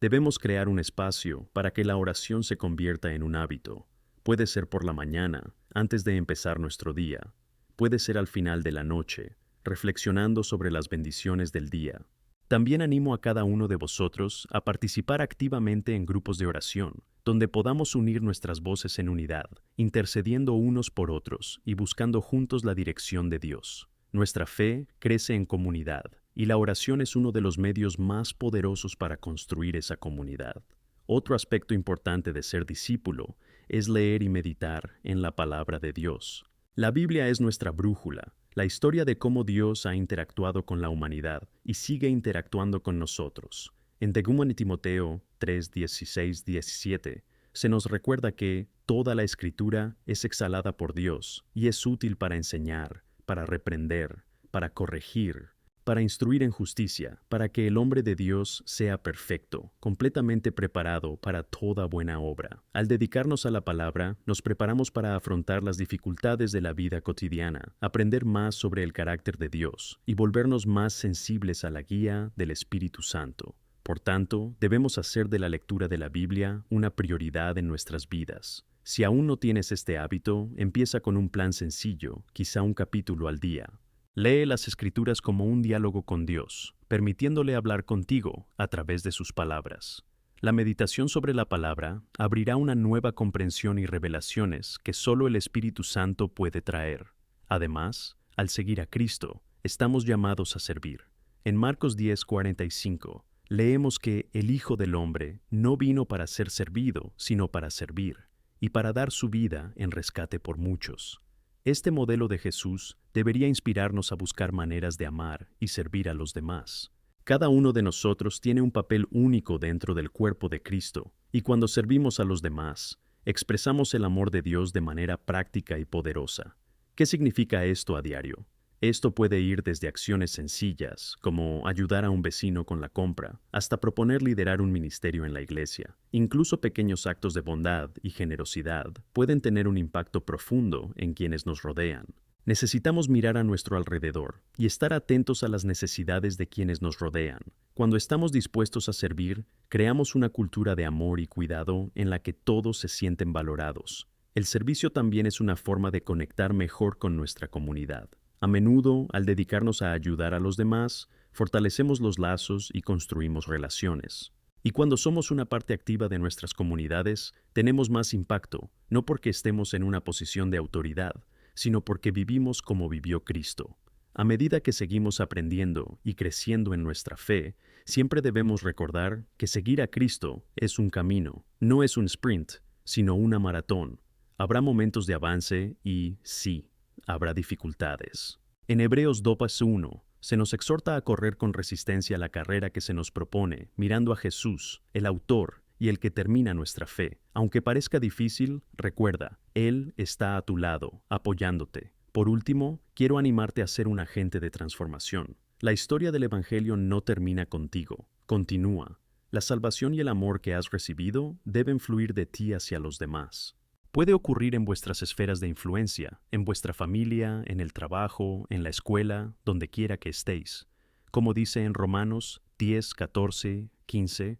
Debemos crear un espacio para que la oración se convierta en un hábito. Puede ser por la mañana, antes de empezar nuestro día. Puede ser al final de la noche, reflexionando sobre las bendiciones del día. También animo a cada uno de vosotros a participar activamente en grupos de oración, donde podamos unir nuestras voces en unidad, intercediendo unos por otros y buscando juntos la dirección de Dios. Nuestra fe crece en comunidad, y la oración es uno de los medios más poderosos para construir esa comunidad. Otro aspecto importante de ser discípulo es leer y meditar en la palabra de Dios. La Biblia es nuestra brújula, la historia de cómo Dios ha interactuado con la humanidad y sigue interactuando con nosotros. En 2 Timoteo 3:16-17 se nos recuerda que toda la Escritura es exhalada por Dios y es útil para enseñar, para reprender, para corregir, para instruir en justicia, para que el hombre de Dios sea perfecto, completamente preparado para toda buena obra. Al dedicarnos a la palabra, nos preparamos para afrontar las dificultades de la vida cotidiana, aprender más sobre el carácter de Dios y volvernos más sensibles a la guía del Espíritu Santo. Por tanto, debemos hacer de la lectura de la Biblia una prioridad en nuestras vidas. Si aún no tienes este hábito, empieza con un plan sencillo, quizá un capítulo al día. Lee las Escrituras como un diálogo con Dios, permitiéndole hablar contigo a través de sus palabras. La meditación sobre la palabra abrirá una nueva comprensión y revelaciones que solo el Espíritu Santo puede traer. Además, al seguir a Cristo, estamos llamados a servir. En Marcos 10:45, leemos que el Hijo del Hombre no vino para ser servido, sino para servir, y para dar su vida en rescate por muchos. Este modelo de Jesús debería inspirarnos a buscar maneras de amar y servir a los demás. Cada uno de nosotros tiene un papel único dentro del cuerpo de Cristo, y cuando servimos a los demás, expresamos el amor de Dios de manera práctica y poderosa. ¿Qué significa esto a diario? Esto puede ir desde acciones sencillas, como ayudar a un vecino con la compra, hasta proponer liderar un ministerio en la iglesia. Incluso pequeños actos de bondad y generosidad pueden tener un impacto profundo en quienes nos rodean. Necesitamos mirar a nuestro alrededor y estar atentos a las necesidades de quienes nos rodean. Cuando estamos dispuestos a servir, creamos una cultura de amor y cuidado en la que todos se sienten valorados. El servicio también es una forma de conectar mejor con nuestra comunidad. A menudo, al dedicarnos a ayudar a los demás, fortalecemos los lazos y construimos relaciones. Y cuando somos una parte activa de nuestras comunidades, tenemos más impacto, no porque estemos en una posición de autoridad, sino porque vivimos como vivió Cristo. A medida que seguimos aprendiendo y creciendo en nuestra fe, siempre debemos recordar que seguir a Cristo es un camino, no es un sprint, sino una maratón. Habrá momentos de avance y, sí, habrá dificultades. En Hebreos 2:1 se nos exhorta a correr con resistencia la carrera que se nos propone, mirando a Jesús, el autor y el que termina nuestra fe. Aunque parezca difícil, recuerda, Él está a tu lado, apoyándote. Por último, quiero animarte a ser un agente de transformación. La historia del Evangelio no termina contigo, continúa. La salvación y el amor que has recibido deben fluir de ti hacia los demás. Puede ocurrir en vuestras esferas de influencia, en vuestra familia, en el trabajo, en la escuela, donde quiera que estéis. Como dice en Romanos 10, 14, 15,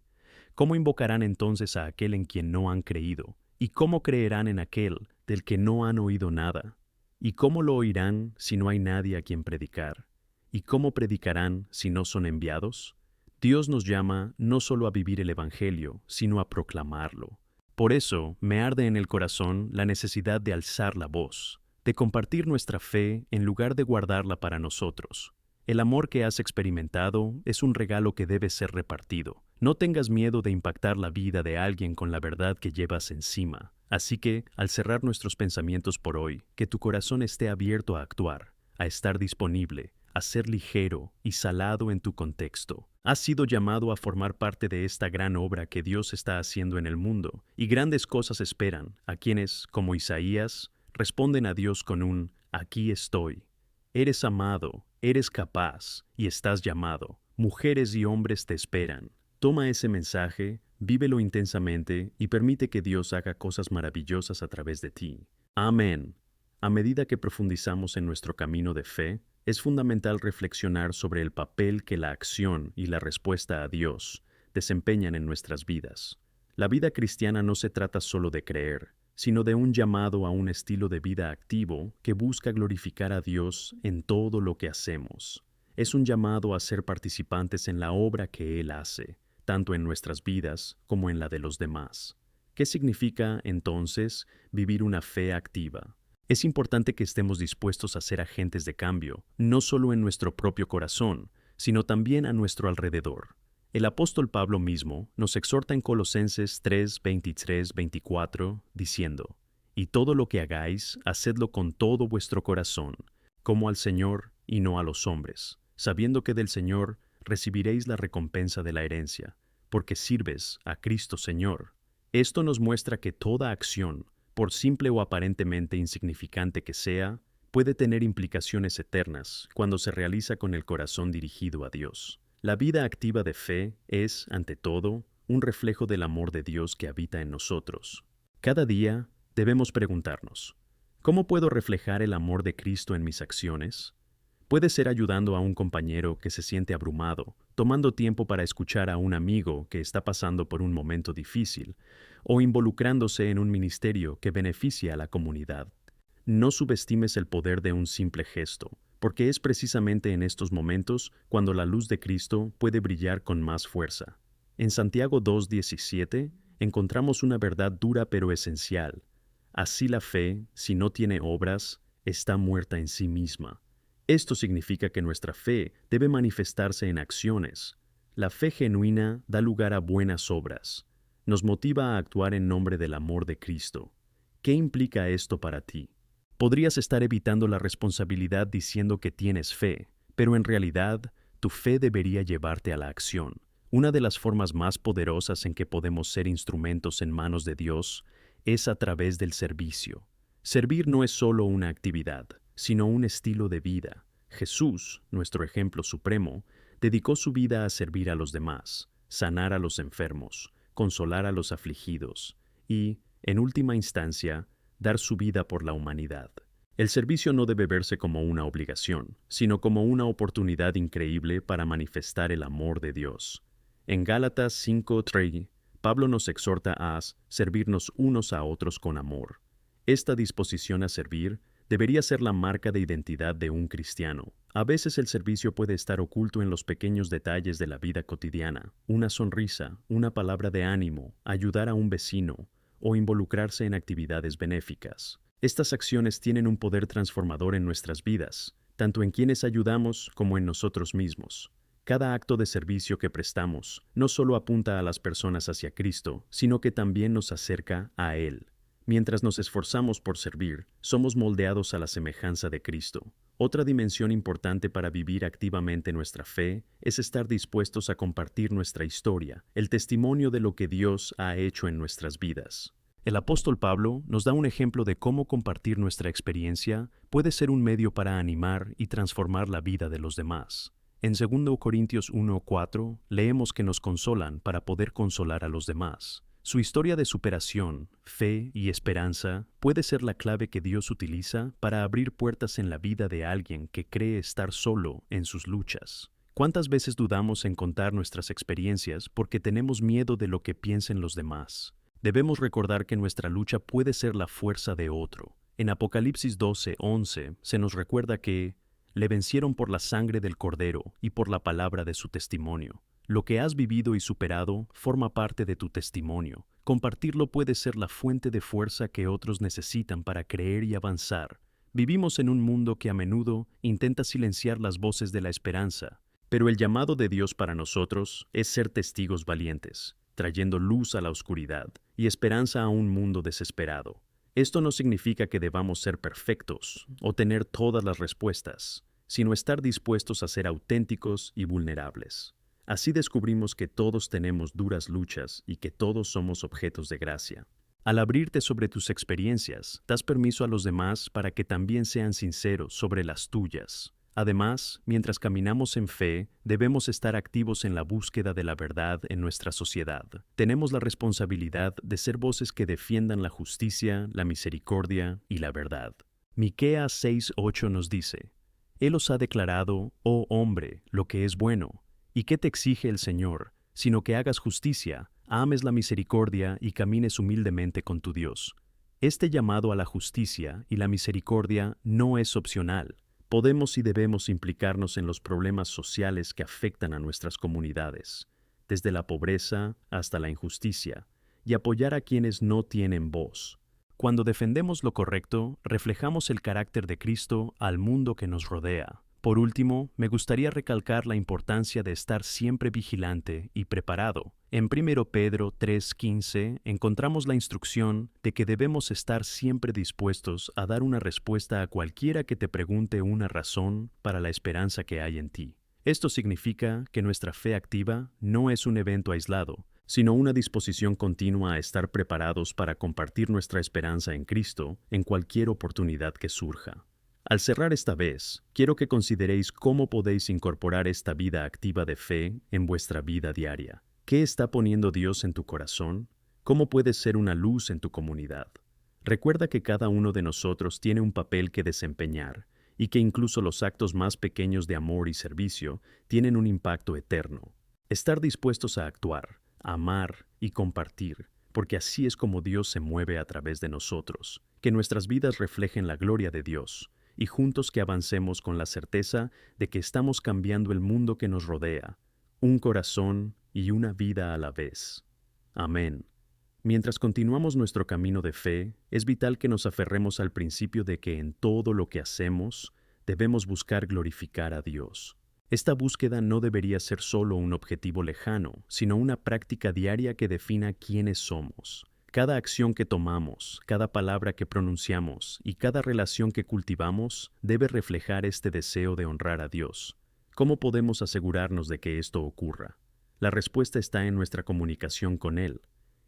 ¿cómo invocarán entonces a aquel en quien no han creído? ¿Y cómo creerán en aquel del que no han oído nada? ¿Y cómo lo oirán si no hay nadie a quien predicar? ¿Y cómo predicarán si no son enviados? Dios nos llama no solo a vivir el Evangelio, sino a proclamarlo. Por eso me arde en el corazón la necesidad de alzar la voz, de compartir nuestra fe en lugar de guardarla para nosotros. El amor que has experimentado es un regalo que debe ser repartido. No tengas miedo de impactar la vida de alguien con la verdad que llevas encima. Así que, al cerrar nuestros pensamientos por hoy, que tu corazón esté abierto a actuar, a estar disponible, a ser ligero y salado en tu contexto. Has sido llamado a formar parte de esta gran obra que Dios está haciendo en el mundo, y grandes cosas esperan a quienes, como Isaías, responden a Dios con un «Aquí estoy». Eres amado, eres capaz y estás llamado. Mujeres y hombres te esperan. Toma ese mensaje, vívelo intensamente y permite que Dios haga cosas maravillosas a través de ti. Amén. A medida que profundizamos en nuestro camino de fe, es fundamental reflexionar sobre el papel que la acción y la respuesta a Dios desempeñan en nuestras vidas. La vida cristiana no se trata solo de creer, sino de un llamado a un estilo de vida activo que busca glorificar a Dios en todo lo que hacemos. Es un llamado a ser participantes en la obra que Él hace, tanto en nuestras vidas como en la de los demás. ¿Qué significa, entonces, vivir una fe activa? Es importante que estemos dispuestos a ser agentes de cambio, no solo en nuestro propio corazón, sino también a nuestro alrededor. El apóstol Pablo mismo nos exhorta en Colosenses 3, 23, 24, diciendo: «Y todo lo que hagáis, hacedlo con todo vuestro corazón, como al Señor y no a los hombres, sabiendo que del Señor recibiréis la recompensa de la herencia, porque sirves a Cristo Señor». Esto nos muestra que toda acción, por simple o aparentemente insignificante que sea, puede tener implicaciones eternas cuando se realiza con el corazón dirigido a Dios. La vida activa de fe es, ante todo, un reflejo del amor de Dios que habita en nosotros. Cada día debemos preguntarnos, ¿cómo puedo reflejar el amor de Cristo en mis acciones? Puede ser ayudando a un compañero que se siente abrumado, tomando tiempo para escuchar a un amigo que está pasando por un momento difícil, o involucrándose en un ministerio que beneficia a la comunidad. No subestimes el poder de un simple gesto, porque es precisamente en estos momentos cuando la luz de Cristo puede brillar con más fuerza. En Santiago 2:17 encontramos una verdad dura pero esencial. Así la fe, si no tiene obras, está muerta en sí misma. Esto significa que nuestra fe debe manifestarse en acciones. La fe genuina da lugar a buenas obras. Nos motiva a actuar en nombre del amor de Cristo. ¿Qué implica esto para ti? Podrías estar evitando la responsabilidad diciendo que tienes fe, pero en realidad tu fe debería llevarte a la acción. Una de las formas más poderosas en que podemos ser instrumentos en manos de Dios es a través del servicio. Servir no es solo una actividad, sino un estilo de vida. Jesús, nuestro ejemplo supremo, dedicó su vida a servir a los demás, sanar a los enfermos, consolar a los afligidos y, en última instancia, dar su vida por la humanidad. El servicio no debe verse como una obligación, sino como una oportunidad increíble para manifestar el amor de Dios. En Gálatas 5:3, Pablo nos exhorta a servirnos unos a otros con amor. Esta disposición a servir debería ser la marca de identidad de un cristiano. A veces el servicio puede estar oculto en los pequeños detalles de la vida cotidiana: una sonrisa, una palabra de ánimo, ayudar a un vecino o involucrarse en actividades benéficas. Estas acciones tienen un poder transformador en nuestras vidas, tanto en quienes ayudamos como en nosotros mismos. Cada acto de servicio que prestamos no solo apunta a las personas hacia Cristo, sino que también nos acerca a Él. Mientras nos esforzamos por servir, somos moldeados a la semejanza de Cristo. Otra dimensión importante para vivir activamente nuestra fe es estar dispuestos a compartir nuestra historia, el testimonio de lo que Dios ha hecho en nuestras vidas. El apóstol Pablo nos da un ejemplo de cómo compartir nuestra experiencia puede ser un medio para animar y transformar la vida de los demás. En 2 Corintios 1:4 leemos que nos consolan para poder consolar a los demás. Su historia de superación, fe y esperanza puede ser la clave que Dios utiliza para abrir puertas en la vida de alguien que cree estar solo en sus luchas. ¿Cuántas veces dudamos en contar nuestras experiencias porque tenemos miedo de lo que piensen los demás? Debemos recordar que nuestra lucha puede ser la fuerza de otro. En Apocalipsis 12:11 se nos recuerda que le vencieron por la sangre del Cordero y por la palabra de su testimonio. Lo que has vivido y superado forma parte de tu testimonio. Compartirlo puede ser la fuente de fuerza que otros necesitan para creer y avanzar. Vivimos en un mundo que a menudo intenta silenciar las voces de la esperanza, pero el llamado de Dios para nosotros es ser testigos valientes, trayendo luz a la oscuridad y esperanza a un mundo desesperado. Esto no significa que debamos ser perfectos o tener todas las respuestas, sino estar dispuestos a ser auténticos y vulnerables. Así descubrimos que todos tenemos duras luchas y que todos somos objetos de gracia. Al abrirte sobre tus experiencias, das permiso a los demás para que también sean sinceros sobre las tuyas. Además, mientras caminamos en fe, debemos estar activos en la búsqueda de la verdad en nuestra sociedad. Tenemos la responsabilidad de ser voces que defiendan la justicia, la misericordia y la verdad. Miqueas 6:8 nos dice: Él os ha declarado, oh hombre, lo que es bueno. ¿Y qué te exige el Señor? Sino que hagas justicia, ames la misericordia y camines humildemente con tu Dios. Este llamado a la justicia y la misericordia no es opcional. Podemos y debemos implicarnos en los problemas sociales que afectan a nuestras comunidades, desde la pobreza hasta la injusticia, y apoyar a quienes no tienen voz. Cuando defendemos lo correcto, reflejamos el carácter de Cristo al mundo que nos rodea. Por último, me gustaría recalcar la importancia de estar siempre vigilante y preparado. En 1 Pedro 3:15 encontramos la instrucción de que debemos estar siempre dispuestos a dar una respuesta a cualquiera que te pregunte una razón para la esperanza que hay en ti. Esto significa que nuestra fe activa no es un evento aislado, sino una disposición continua a estar preparados para compartir nuestra esperanza en Cristo en cualquier oportunidad que surja. Al cerrar esta vez, quiero que consideréis cómo podéis incorporar esta vida activa de fe en vuestra vida diaria. ¿Qué está poniendo Dios en tu corazón? ¿Cómo puedes ser una luz en tu comunidad? Recuerda que cada uno de nosotros tiene un papel que desempeñar y que incluso los actos más pequeños de amor y servicio tienen un impacto eterno. Estar dispuestos a actuar, a amar y compartir, porque así es como Dios se mueve a través de nosotros. Que nuestras vidas reflejen la gloria de Dios, y juntos que avancemos con la certeza de que estamos cambiando el mundo que nos rodea, un corazón y una vida a la vez. Amén. Mientras continuamos nuestro camino de fe, es vital que nos aferremos al principio de que en todo lo que hacemos, debemos buscar glorificar a Dios. Esta búsqueda no debería ser solo un objetivo lejano, sino una práctica diaria que defina quiénes somos. Cada acción que tomamos, cada palabra que pronunciamos y cada relación que cultivamos debe reflejar este deseo de honrar a Dios. ¿Cómo podemos asegurarnos de que esto ocurra? La respuesta está en nuestra comunicación con Él,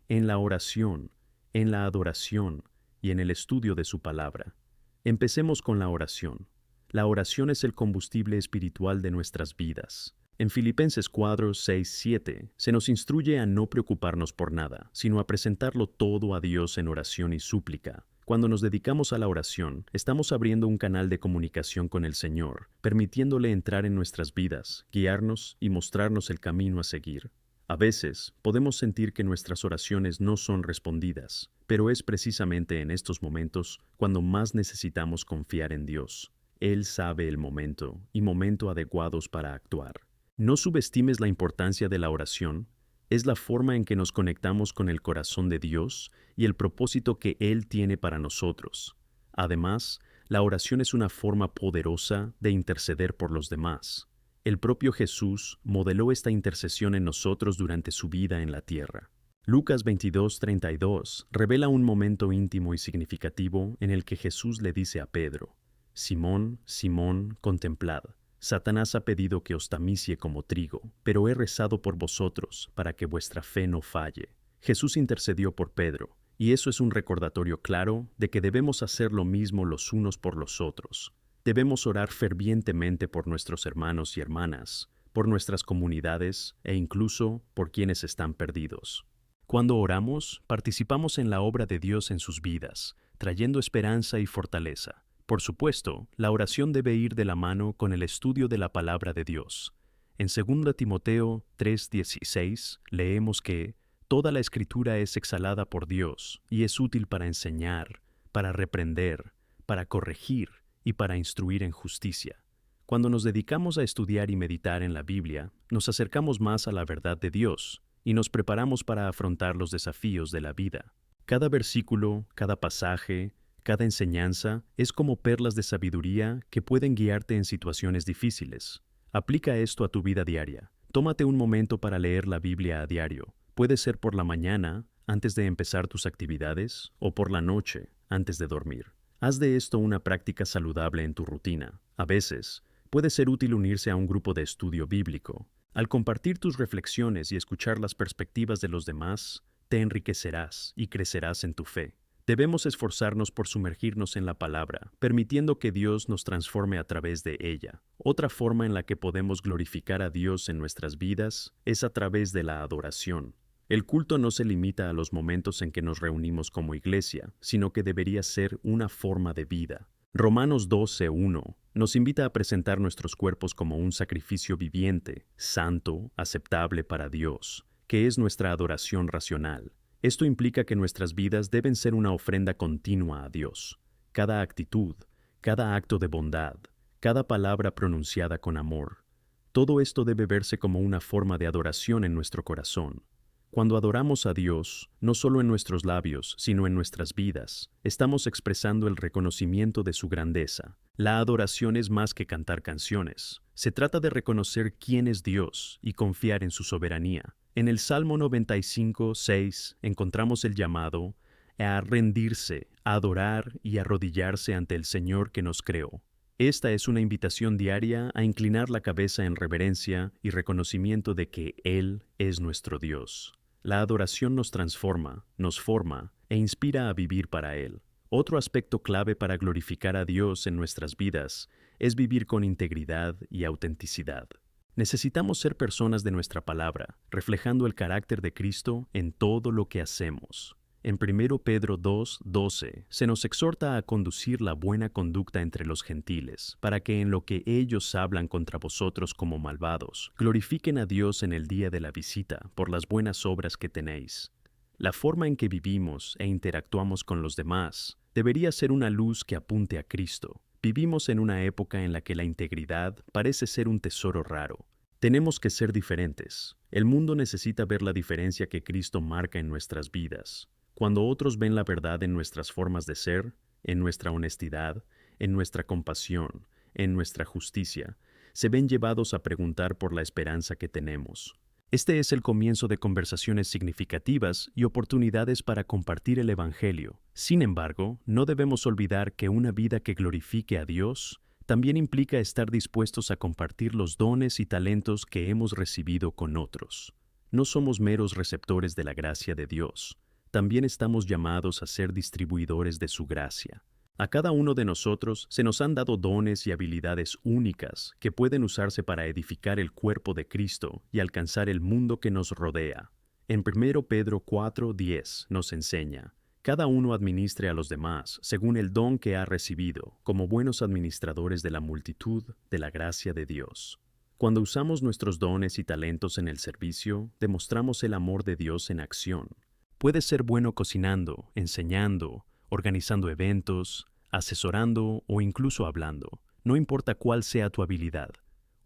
en la oración, en la adoración y en el estudio de su palabra. Empecemos con la oración. La oración es el combustible espiritual de nuestras vidas. En Filipenses 4:6-7 se nos instruye a no preocuparnos por nada, sino a presentarlo todo a Dios en oración y súplica. Cuando nos dedicamos a la oración, estamos abriendo un canal de comunicación con el Señor, permitiéndole entrar en nuestras vidas, guiarnos y mostrarnos el camino a seguir. A veces, podemos sentir que nuestras oraciones no son respondidas, pero es precisamente en estos momentos cuando más necesitamos confiar en Dios. Él sabe el momento y momento adecuados para actuar. No subestimes la importancia de la oración. Es la forma en que nos conectamos con el corazón de Dios y el propósito que Él tiene para nosotros. Además, la oración es una forma poderosa de interceder por los demás. El propio Jesús modeló esta intercesión en nosotros durante su vida en la tierra. Lucas 22:32 revela un momento íntimo y significativo en el que Jesús le dice a Pedro: Simón, Simón, contemplad. Satanás ha pedido que os tamicie como trigo, pero he rezado por vosotros para que vuestra fe no falle. Jesús intercedió por Pedro, y eso es un recordatorio claro de que debemos hacer lo mismo los unos por los otros. Debemos orar fervientemente por nuestros hermanos y hermanas, por nuestras comunidades e incluso por quienes están perdidos. Cuando oramos, participamos en la obra de Dios en sus vidas, trayendo esperanza y fortaleza. Por supuesto, la oración debe ir de la mano con el estudio de la palabra de Dios. En 2 Timoteo 3:16 leemos que toda la Escritura es exhalada por Dios y es útil para enseñar, para reprender, para corregir y para instruir en justicia. Cuando nos dedicamos a estudiar y meditar en la Biblia, nos acercamos más a la verdad de Dios y nos preparamos para afrontar los desafíos de la vida. Cada versículo, cada pasaje, cada enseñanza es como perlas de sabiduría que pueden guiarte en situaciones difíciles. Aplica esto a tu vida diaria. Tómate un momento para leer la Biblia a diario. Puede ser por la mañana, antes de empezar tus actividades, o por la noche, antes de dormir. Haz de esto una práctica saludable en tu rutina. A veces, puede ser útil unirse a un grupo de estudio bíblico. Al compartir tus reflexiones y escuchar las perspectivas de los demás, te enriquecerás y crecerás en tu fe. Debemos esforzarnos por sumergirnos en la palabra, permitiendo que Dios nos transforme a través de ella. Otra forma en la que podemos glorificar a Dios en nuestras vidas es a través de la adoración. El culto no se limita a los momentos en que nos reunimos como iglesia, sino que debería ser una forma de vida. Romanos 12:1 nos invita a presentar nuestros cuerpos como un sacrificio viviente, santo, aceptable para Dios, que es nuestra adoración racional. Esto implica que nuestras vidas deben ser una ofrenda continua a Dios. Cada actitud, cada acto de bondad, cada palabra pronunciada con amor, todo esto debe verse como una forma de adoración en nuestro corazón. Cuando adoramos a Dios, no solo en nuestros labios, sino en nuestras vidas, estamos expresando el reconocimiento de su grandeza. La adoración es más que cantar canciones. Se trata de reconocer quién es Dios y confiar en su soberanía. En el Salmo 95:6 encontramos el llamado a rendirse, a adorar y arrodillarse ante el Señor que nos creó. Esta es una invitación diaria a inclinar la cabeza en reverencia y reconocimiento de que Él es nuestro Dios. La adoración nos transforma, nos forma e inspira a vivir para Él. Otro aspecto clave para glorificar a Dios en nuestras vidas es vivir con integridad y autenticidad. Necesitamos ser personas de nuestra palabra, reflejando el carácter de Cristo en todo lo que hacemos. En 1 Pedro 2:12 se nos exhorta a conducir la buena conducta entre los gentiles, para que en lo que ellos hablan contra vosotros como malvados, glorifiquen a Dios en el día de la visita por las buenas obras que tenéis. La forma en que vivimos e interactuamos con los demás debería ser una luz que apunte a Cristo. Vivimos en una época en la que la integridad parece ser un tesoro raro. Tenemos que ser diferentes. El mundo necesita ver la diferencia que Cristo marca en nuestras vidas. Cuando otros ven la verdad en nuestras formas de ser, en nuestra honestidad, en nuestra compasión, en nuestra justicia, se ven llevados a preguntar por la esperanza que tenemos. Este es el comienzo de conversaciones significativas y oportunidades para compartir el Evangelio. Sin embargo, no debemos olvidar que una vida que glorifique a Dios también implica estar dispuestos a compartir los dones y talentos que hemos recibido con otros. No somos meros receptores de la gracia de Dios. También estamos llamados a ser distribuidores de su gracia. A cada uno de nosotros se nos han dado dones y habilidades únicas que pueden usarse para edificar el cuerpo de Cristo y alcanzar el mundo que nos rodea. En 1 Pedro 4:10 nos enseña: cada uno administre a los demás según el don que ha recibido, como buenos administradores de la multitud de la gracia de Dios. Cuando usamos nuestros dones y talentos en el servicio, demostramos el amor de Dios en acción. Puedes ser bueno cocinando, enseñando, organizando eventos, asesorando o incluso hablando. No importa cuál sea tu habilidad,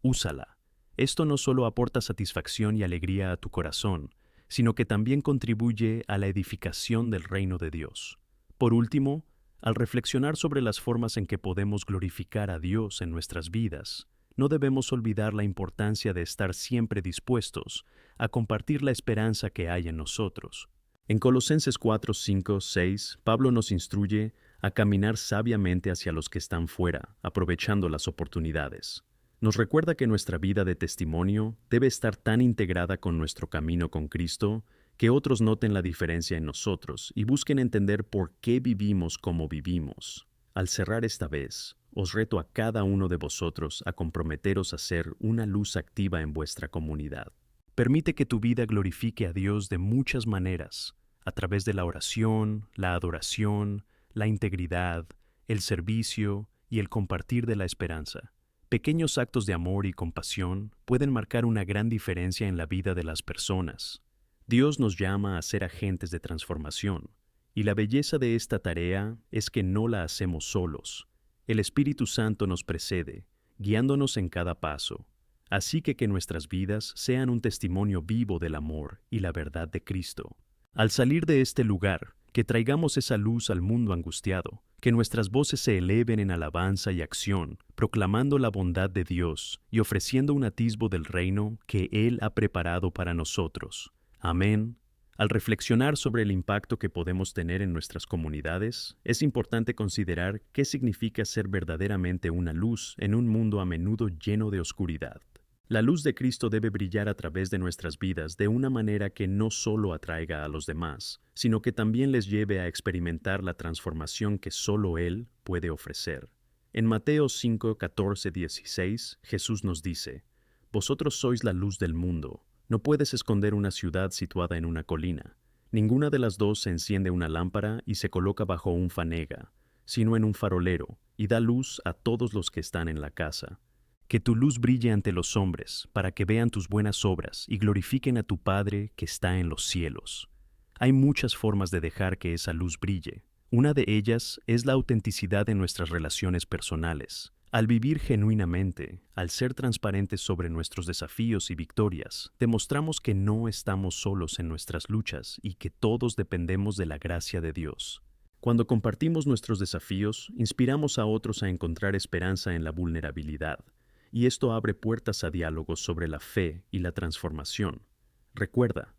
úsala. Esto no solo aporta satisfacción y alegría a tu corazón, sino que también contribuye a la edificación del reino de Dios. Por último, al reflexionar sobre las formas en que podemos glorificar a Dios en nuestras vidas, no debemos olvidar la importancia de estar siempre dispuestos a compartir la esperanza que hay en nosotros. En Colosenses 4:5-6, Pablo nos instruye a caminar sabiamente hacia los que están fuera, aprovechando las oportunidades. Nos recuerda que nuestra vida de testimonio debe estar tan integrada con nuestro camino con Cristo que otros noten la diferencia en nosotros y busquen entender por qué vivimos como vivimos. Al cerrar esta vez, os reto a cada uno de vosotros a comprometeros a ser una luz activa en vuestra comunidad. Permite que tu vida glorifique a Dios de muchas maneras, a través de la oración, la adoración, la integridad, el servicio y el compartir de la esperanza. Pequeños actos de amor y compasión pueden marcar una gran diferencia en la vida de las personas. Dios nos llama a ser agentes de transformación, y la belleza de esta tarea es que no la hacemos solos. El Espíritu Santo nos precede, guiándonos en cada paso. Así que nuestras vidas sean un testimonio vivo del amor y la verdad de Cristo. Al salir de este lugar, que traigamos esa luz al mundo angustiado, que nuestras voces se eleven en alabanza y acción, proclamando la bondad de Dios y ofreciendo un atisbo del reino que Él ha preparado para nosotros. Amén. Al reflexionar sobre el impacto que podemos tener en nuestras comunidades, es importante considerar qué significa ser verdaderamente una luz en un mundo a menudo lleno de oscuridad. La luz de Cristo debe brillar a través de nuestras vidas de una manera que no solo atraiga a los demás, sino que también les lleve a experimentar la transformación que solo Él puede ofrecer. En Mateo 5, 14, 16, Jesús nos dice: «Vosotros sois la luz del mundo. No puedes esconder una ciudad situada en una colina. Ninguna de las dos se enciende una lámpara y se coloca bajo un fanega, sino en un farolero, y da luz a todos los que están en la casa. Que tu luz brille ante los hombres, para que vean tus buenas obras y glorifiquen a tu Padre que está en los cielos». Hay muchas formas de dejar que esa luz brille. Una de ellas es la autenticidad en nuestras relaciones personales. Al vivir genuinamente, al ser transparentes sobre nuestros desafíos y victorias, demostramos que no estamos solos en nuestras luchas y que todos dependemos de la gracia de Dios. Cuando compartimos nuestros desafíos, inspiramos a otros a encontrar esperanza en la vulnerabilidad, y esto abre puertas a diálogos sobre la fe y la transformación. Recuerda,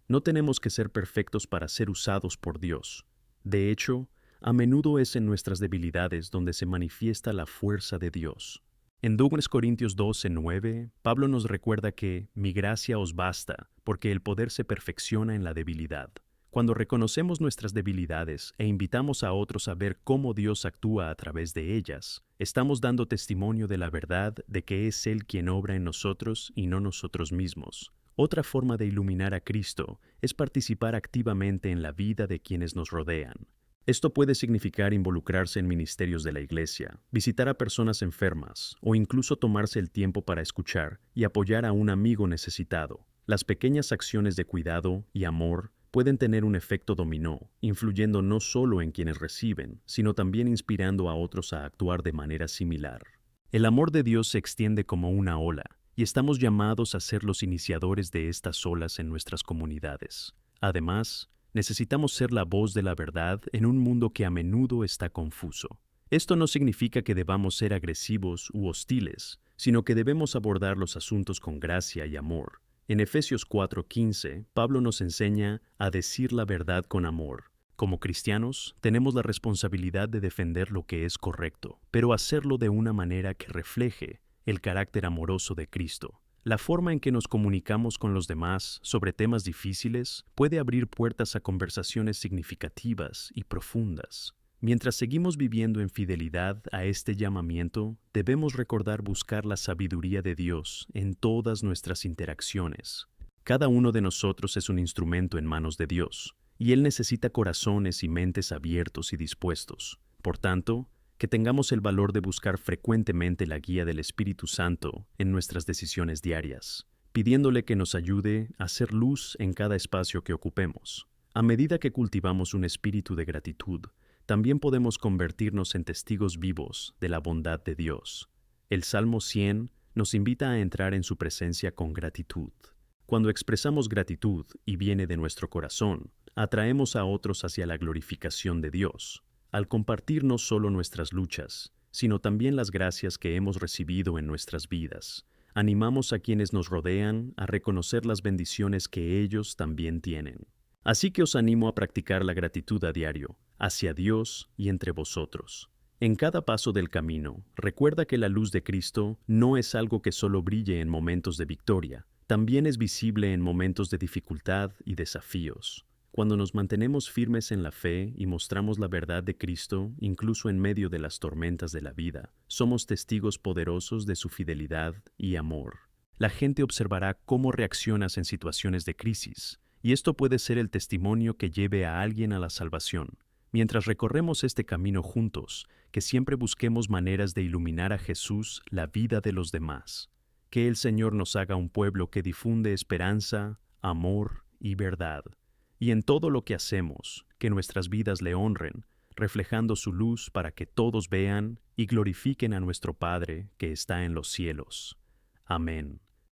no tenemos que ser perfectos para ser usados por Dios. De hecho, a menudo es en nuestras debilidades donde se manifiesta la fuerza de Dios. En 2 Corintios 12:9, Pablo nos recuerda que «mi gracia os basta, porque el poder se perfecciona en la debilidad». Cuando reconocemos nuestras debilidades e invitamos a otros a ver cómo Dios actúa a través de ellas, estamos dando testimonio de la verdad de que es Él quien obra en nosotros y no nosotros mismos. Otra forma de iluminar a Cristo es participar activamente en la vida de quienes nos rodean. Esto puede significar involucrarse en ministerios de la iglesia, visitar a personas enfermas o incluso tomarse el tiempo para escuchar y apoyar a un amigo necesitado. Las pequeñas acciones de cuidado y amor pueden tener un efecto dominó, influyendo no solo en quienes reciben, sino también inspirando a otros a actuar de manera similar. El amor de Dios se extiende como una ola, y estamos llamados a ser los iniciadores de estas olas en nuestras comunidades. Además, necesitamos ser la voz de la verdad en un mundo que a menudo está confuso. Esto no significa que debamos ser agresivos u hostiles, sino que debemos abordar los asuntos con gracia y amor. En Efesios 4:15, Pablo nos enseña a decir la verdad con amor. Como cristianos, tenemos la responsabilidad de defender lo que es correcto, pero hacerlo de una manera que refleje el carácter amoroso de Cristo. La forma en que nos comunicamos con los demás sobre temas difíciles puede abrir puertas a conversaciones significativas y profundas. Mientras seguimos viviendo en fidelidad a este llamamiento, debemos recordar buscar la sabiduría de Dios en todas nuestras interacciones. Cada uno de nosotros es un instrumento en manos de Dios, y Él necesita corazones y mentes abiertos y dispuestos. Por tanto, que tengamos el valor de buscar frecuentemente la guía del Espíritu Santo en nuestras decisiones diarias, pidiéndole que nos ayude a ser luz en cada espacio que ocupemos. A medida que cultivamos un espíritu de gratitud, también podemos convertirnos en testigos vivos de la bondad de Dios. El Salmo 100 nos invita a entrar en su presencia con gratitud. Cuando expresamos gratitud y viene de nuestro corazón, atraemos a otros hacia la glorificación de Dios. Al compartir no solo nuestras luchas, sino también las gracias que hemos recibido en nuestras vidas, animamos a quienes nos rodean a reconocer las bendiciones que ellos también tienen. Así que os animo a practicar la gratitud a diario, hacia Dios y entre vosotros. En cada paso del camino, recuerda que la luz de Cristo no es algo que solo brille en momentos de victoria, también es visible en momentos de dificultad y desafíos. Cuando nos mantenemos firmes en la fe y mostramos la verdad de Cristo, incluso en medio de las tormentas de la vida, somos testigos poderosos de su fidelidad y amor. La gente observará cómo reaccionas en situaciones de crisis, y esto puede ser el testimonio que lleve a alguien a la salvación. Mientras recorremos este camino juntos, que siempre busquemos maneras de iluminar a Jesús la vida de los demás. Que el Señor nos haga un pueblo que difunde esperanza, amor y verdad. Y en todo lo que hacemos, que nuestras vidas le honren, reflejando su luz para que todos vean y glorifiquen a nuestro Padre que está en los cielos. Amén.